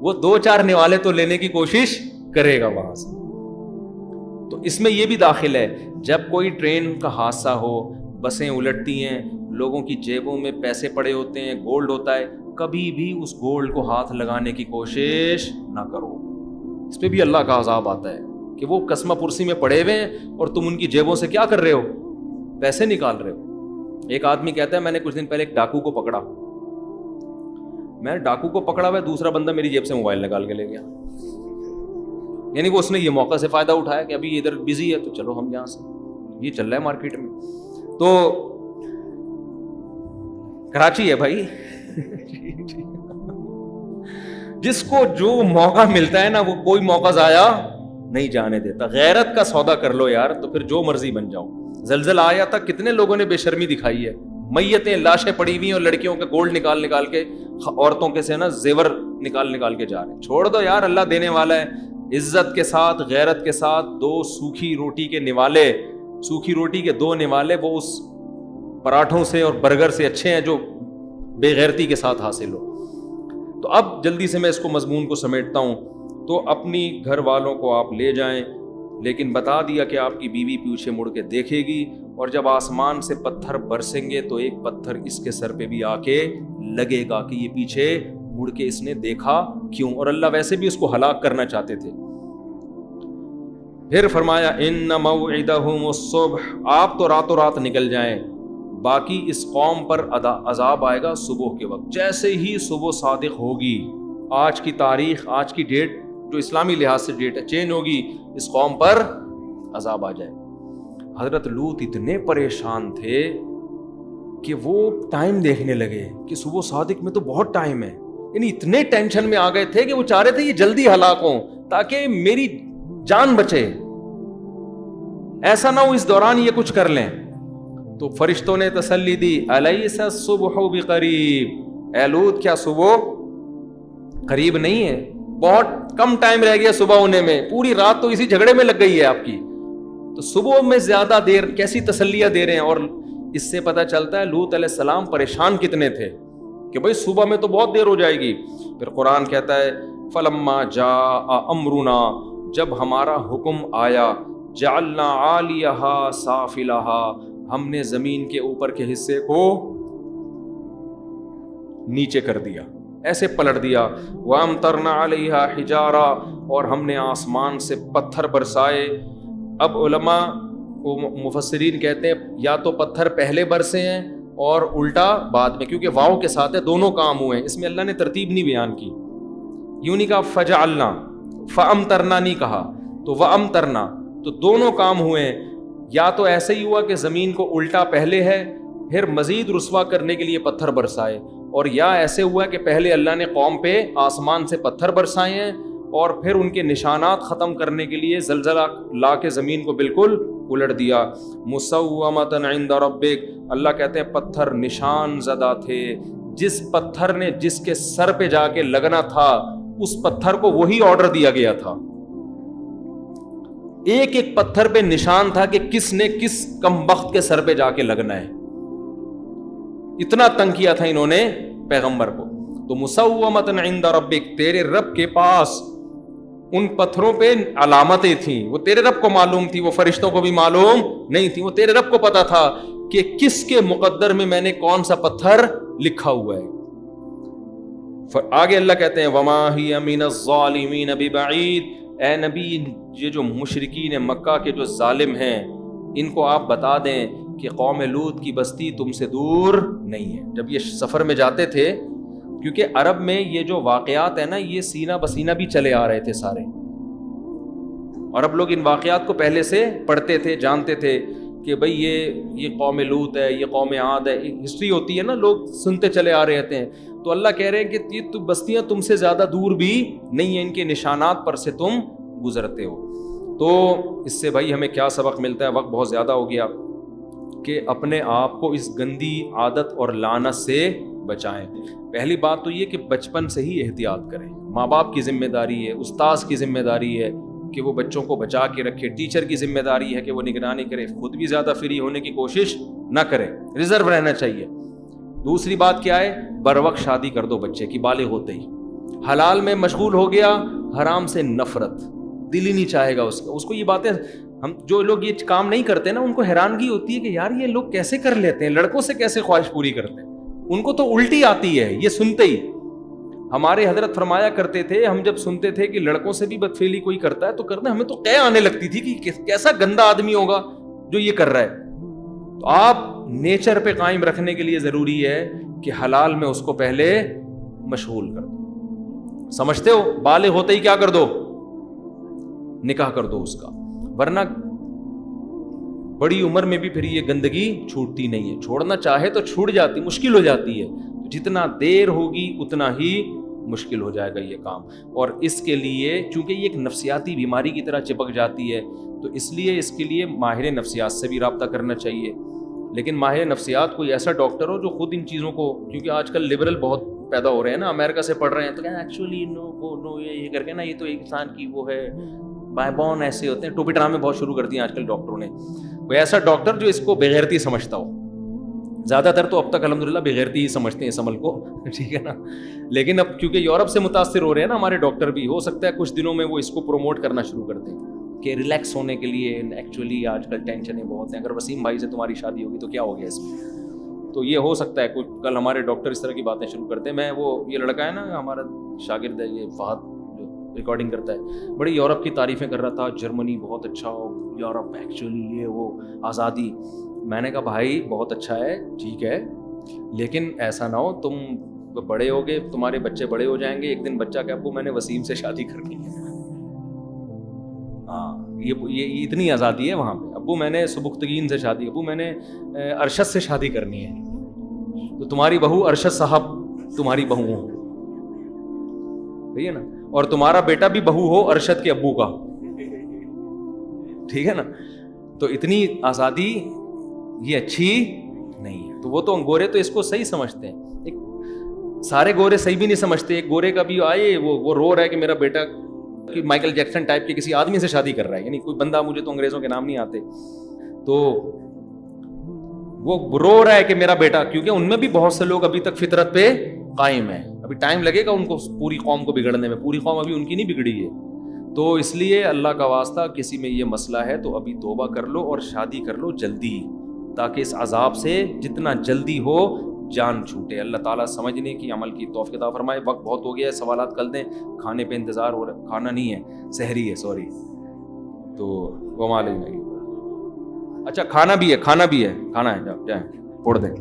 وہ 2-4 نوالے تو لینے کی کوشش کرے گا وہاں سے. تو اس میں یہ بھی داخل ہے، جب کوئی ٹرین کا حادثہ ہو، بسیں الٹتی ہیں، لوگوں کی جیبوں میں پیسے پڑے ہوتے ہیں، گولڈ ہوتا ہے، کبھی بھی اس گولڈ کو ہاتھ لگانے کی کوشش نہ کرو. اس پہ بھی اللہ کا عذاب آتا ہے کہ وہ قسمہ پرسی میں پڑے ہوئے ہیں اور تم ان کی جیبوں سے کیا کر رہے ہو؟ پیسے نکال رہے ہو. ایک آدمی کہتا ہے میں نے کچھ دن پہلے ایک ڈاکو کو پکڑا، میں ڈاکو کو پکڑا ہوا، دوسرا بندہ میری جیب سے موبائل نکال کے لے گیا. یعنی وہ اس نے یہ موقع سے فائدہ اٹھایا کہ ابھی ادھر بزی ہے تو چلو ہم یہاں سے، یہ چل رہا ہے مارکیٹ میں. تو کراچی ہے بھائی جس کو جو موقع ملتا ہے نا وہ کوئی موقع ضائع نہیں جانے دیتا. غیرت کا سودا کر لو یار، تو پھر جو مرضی بن جاؤ. زلزلہ آیا تھا، کتنے لوگوں نے بے شرمی دکھائی ہے، میتیں لاشیں پڑی ہوئی اور لڑکیوں کے گولڈ نکال نکال کے، عورتوں کے سے نا زیور نکال نکال کے جا رہے ہیں. چھوڑ دو یار، اللہ دینے والا ہے. عزت کے ساتھ، غیرت کے ساتھ 2 سوکھی روٹی کے نوالے، سوکھی روٹی کے 2 نوالے وہ اس پراٹھوں سے اور برگر سے اچھے ہیں جو بے غیرتی کے ساتھ حاصل ہو. تو اب جلدی سے میں اس کو مضمون کو سمیٹتا ہوں. تو اپنی گھر والوں کو آپ لے جائیں، لیکن بتا دیا کہ آپ کی بیوی پیچھے مڑ کے دیکھے گی، اور جب آسمان سے پتھر برسیں گے تو ایک پتھر اس کے سر پہ بھی آ کے لگے گا کہ یہ پیچھے مڑ کے اس نے دیکھا کیوں. اور اللہ ویسے بھی اس کو ہلاک کرنا چاہتے تھے. پھر فرمایا ان موعدہم الصبح، آپ تو راتوں رات نکل جائیں، باقی اس قوم پر عذاب آئے گا صبح کے وقت. جیسے ہی صبح صادق ہوگی، آج کی تاریخ، آج کی ڈیٹ جو اسلامی لحاظ سے ڈیٹ ہے چینج ہوگی، اس قوم پر عذاب آ جائے. حضرت لوط اتنے پریشان تھے کہ وہ ٹائم دیکھنے لگے کہ صبح صادق میں تو بہت ٹائم ہے. یعنی اتنے ٹینشن میں آ گئے تھے کہ وہ چاہ رہے تھے یہ جلدی ہلاک ہوں تاکہ میری جان بچے، ایسا نہ ہو اس دوران یہ کچھ کر لیں. تو فرشتوں نے تسلی دی، الیس الصبح بقریب، اے لوط کیا صبح قریب نہیں ہے؟ بہت کم ٹائم رہ گیا صبح ہونے میں، پوری رات تو اسی جھگڑے میں لگ گئی ہے آپ کی، تو صبح میں زیادہ دیر کیسی تسلیاں دے رہے ہیں. اور اس سے پتہ چلتا ہے لوط علیہ السلام پریشان کتنے تھے کہ بھائی صبح میں تو بہت دیر ہو جائے گی. پھر قرآن کہتا ہے فلما جاء امرنا، جب ہمارا حکم آیا، جعلنا عالیہا سافلہا، ہم نے زمین کے اوپر کے حصے کو نیچے کر دیا، ایسے پلٹ دیا. وَأَمْطَرْنَا عَلَيْهَا حِجَارًا، اور ہم نے آسمان سے پتھر برسائے. اب علماء مفسرین کہتے ہیں یا تو پتھر پہلے برسے ہیں اور الٹا بعد میں، کیونکہ واو کے ساتھ ہے، دونوں کام ہوئے ہیں. اس میں اللہ نے ترتیب نہیں بیان کی، یوں نہیں کہا فجعلنا، فامطرنا نہیں کہا، تو وامطرنا، تو دونوں کام ہوئے ہیں. یا تو ایسے ہی ہوا کہ زمین کو الٹا پہلے ہے، پھر مزید رسوا کرنے کے لیے پتھر برسائے، اور یا ایسے ہوا کہ پہلے اللہ نے قوم پہ آسمان سے پتھر برسائے ہیں اور پھر ان کے نشانات ختم کرنے کے لیے زلزلہ لا کے زمین کو بالکل الٹ دیا. مسومۃ عند ربک، اللہ کہتے ہیں پتھر نشان زدہ تھے. جس پتھر نے جس کے سر پہ جا کے لگنا تھا اس پتھر کو وہی آرڈر دیا گیا تھا. ایک ایک پتھر پہ نشان تھا کہ کس نے کس کمبخت کے سر پہ جا کے لگنا ہے. اتنا تنگ کیا تھا انہوں نے پیغمبر کو. تو مسومۃ عند ربک، تیرے رب کے پاس ان پتھروں پہ علامتیں تھیں، وہ تیرے رب کو معلوم تھی، وہ فرشتوں کو بھی معلوم نہیں تھی. وہ تیرے رب کو پتا تھا کہ کس کے مقدر میں میں نے کون سا پتھر لکھا ہوا ہے. آگے اللہ کہتے ہیں وما ہی من الظالمین ببعید، اے نبی یہ جو مشرکین مکہ کے جو ظالم ہیں ان کو آپ بتا دیں کہ قوم لوط کی بستی تم سے دور نہیں ہے. جب یہ سفر میں جاتے تھے، کیونکہ عرب میں یہ جو واقعات ہیں نا، یہ سینہ بسینہ بھی چلے آ رہے تھے سارے. عرب لوگ ان واقعات کو پہلے سے پڑھتے تھے، جانتے تھے کہ بھئی یہ قوم لوط ہے، یہ قوم عاد ہے. ہسٹری ہوتی ہے نا، لوگ سنتے چلے آ رہے ہیں. تو اللہ کہہ رہے ہیں کہ یہ بستیاں تم سے زیادہ دور بھی نہیں ہیں، ان کے نشانات پر سے تم گزرتے ہو. تو اس سے بھائی ہمیں کیا سبق ملتا ہے؟ وقت بہت زیادہ ہو گیا. کہ اپنے آپ کو اس گندی عادت اور لعنت سے بچائیں. پہلی بات تو یہ کہ بچپن سے ہی احتیاط کریں. ماں باپ کی ذمہ داری ہے، استاذ کی ذمہ داری ہے کہ وہ بچوں کو بچا کے رکھے، ٹیچر کی ذمہ داری ہے کہ وہ نگرانی کرے، خود بھی زیادہ فری ہونے کی کوشش نہ کرے، ریزرو رہنا چاہیے. دوسری بات کیا ہے؟ بر وقت شادی کر دو بچے کی بالغ ہوتے ہی. حلال میں مشغول ہو گیا، حرام سے نفرت، دل ہی نہیں چاہے گا اس کو یہ باتیں. ہم جو لوگ یہ کام نہیں کرتے نا، ان کو حیرانگی ہوتی ہے کہ یار یہ لوگ کیسے کر لیتے ہیں، لڑکوں سے کیسے خواہش پوری کرتے ہیں. ان کو تو الٹی آتی ہے یہ سنتے ہی. ہمارے حضرت فرمایا کرتے تھے، ہم جب سنتے تھے کہ لڑکوں سے بھی بدفعلی کوئی کرتا ہے تو کرنا، ہمیں تو قے آنے لگتی تھی کہ کیسا گندا آدمی ہوگا جو یہ کر رہا ہے. تو آپ نیچر پہ قائم رکھنے کے لیے ضروری ہے کہ حلال میں اس کو پہلے مشغول کر دو. سمجھتے ہو؟ بالغ ہوتے ہی کیا کر دو؟ نکاح کر دو اس کا. ورنہ بڑی عمر میں بھی پھر یہ گندگی چھوٹتی نہیں ہے. چھوڑنا چاہے تو چھوٹ جاتی، مشکل ہو جاتی ہے. جتنا دیر ہوگی اتنا ہی مشکل ہو جائے گا یہ کام. اور اس کے لیے چونکہ یہ ایک نفسیاتی بیماری کی طرح چپک جاتی ہے، تو اس لیے اس کے لیے ماہر نفسیات سے بھی رابطہ کرنا چاہیے. لیکن ماہر نفسیات کوئی ایسا ڈاکٹر ہو جو خود ان چیزوں کو، کیونکہ آج کل لبرل بہت پیدا ہو رہے ہیں نا، امریکہ سے پڑھ رہے ہیں، تو کہنا ایکچولی نو یہ کر کے نا، یہ تو ایک انسان کی وہ ہے، بائی بون ایسے ہوتے ہیں. ٹوپی ڈرامے بہت شروع کر دیے آج کل ڈاکٹروں نے. کوئی ایسا ڈاکٹر جو اس کو بغیرتی سمجھتا ہو. زیادہ تر تو اب تک الحمدللہ بغیرتی ہی سمجھتے ہیں اس عمل کو، ٹھیک ہے نا. لیکن اب کیونکہ یورپ سے متاثر ہو رہے ہیں نا ہمارے ڈاکٹر بھی، ہو سکتا ہے کچھ دنوں میں وہ اس کو پروموٹ کرنا شروع کر دیں کہ ریلیکس ہونے کے لیے. ایکچولی آج کل ٹینشنیں بہت ہیں، اگر وسیم بھائی سے تمہاری شادی ہوگی تو کیا ہو گیا اس میں. تو یہ ہو سکتا ہے کچھ کل ہمارے ڈاکٹر اس طرح کی باتیں شروع کرتے ہیں. میں یہ لڑکا ہے نا ہمارا شاگرد ہے، یہ فہد جو ریکارڈنگ کرتا ہے، بڑی یورپ کی تعریفیں کر رہا تھا، جرمنی بہت اچھا ہو، یورپ ایکچولی یہ وہ آزادی. میں نے کہا بھائی بہت اچھا ہے، ٹھیک ہے، لیکن ایسا نہ ہو تم بڑے ہوگے، تمہارے بچے بڑے ہو جائیں گے، ایک دن بچہ کہ ابو میں نے وسیم سے شادی کرنی ہے. ہاں یہ اتنی آزادی ہے وہاں پہ. ابو میں نے سبکتگین سے شادی، ابو میں نے ارشد سے شادی کرنی ہے. تو تمہاری بہو ارشد صاحب تمہاری بہو ہو، صحیح ہے نا، اور تمہارا بیٹا بھی بہو ہو ارشد کے ابو کا، ٹھیک ہے نا. تو اتنی آزادی یہ اچھی نہیں ہے. تو وہ تو گورے تو اس کو صحیح سمجھتے ہیں، سارے گورے صحیح بھی نہیں سمجھتے. ایک گورے کا بھی آئے وہ رو رہا ہے کہ میرا بیٹا مائیکل جیکسن ٹائپ کے کسی آدمی سے شادی کر رہا ہے، یعنی کوئی بندہ، مجھے تو انگریزوں کے نام نہیں آتے، تو وہ رو رہا ہے کہ میرا بیٹا، کیونکہ ان میں بھی بہت سے لوگ ابھی تک فطرت پہ قائم ہیں. ابھی ٹائم لگے گا ان کو پوری قوم کو بگڑنے میں، پوری قوم ابھی ان کی نہیں بگڑی ہے. تو اس لیے اللہ کا واسطہ کسی میں یہ مسئلہ ہے تو ابھی توبہ کر لو اور شادی کر لو جلدی، تاکہ اس عذاب سے جتنا جلدی ہو جان چھوٹے. اللہ تعالیٰ سمجھنے کی، عمل کی توفیق عطا فرمائے. وقت بہت ہو گیا ہے، سوالات کل دیں. کھانے پہ انتظار ہو رہا، کھانا نہیں ہے، سحری ہے، سوری. تو وہ معلوم نہیں. اچھا کھانا بھی ہے، کھانا ہے، جائیں پھوڑ دیں.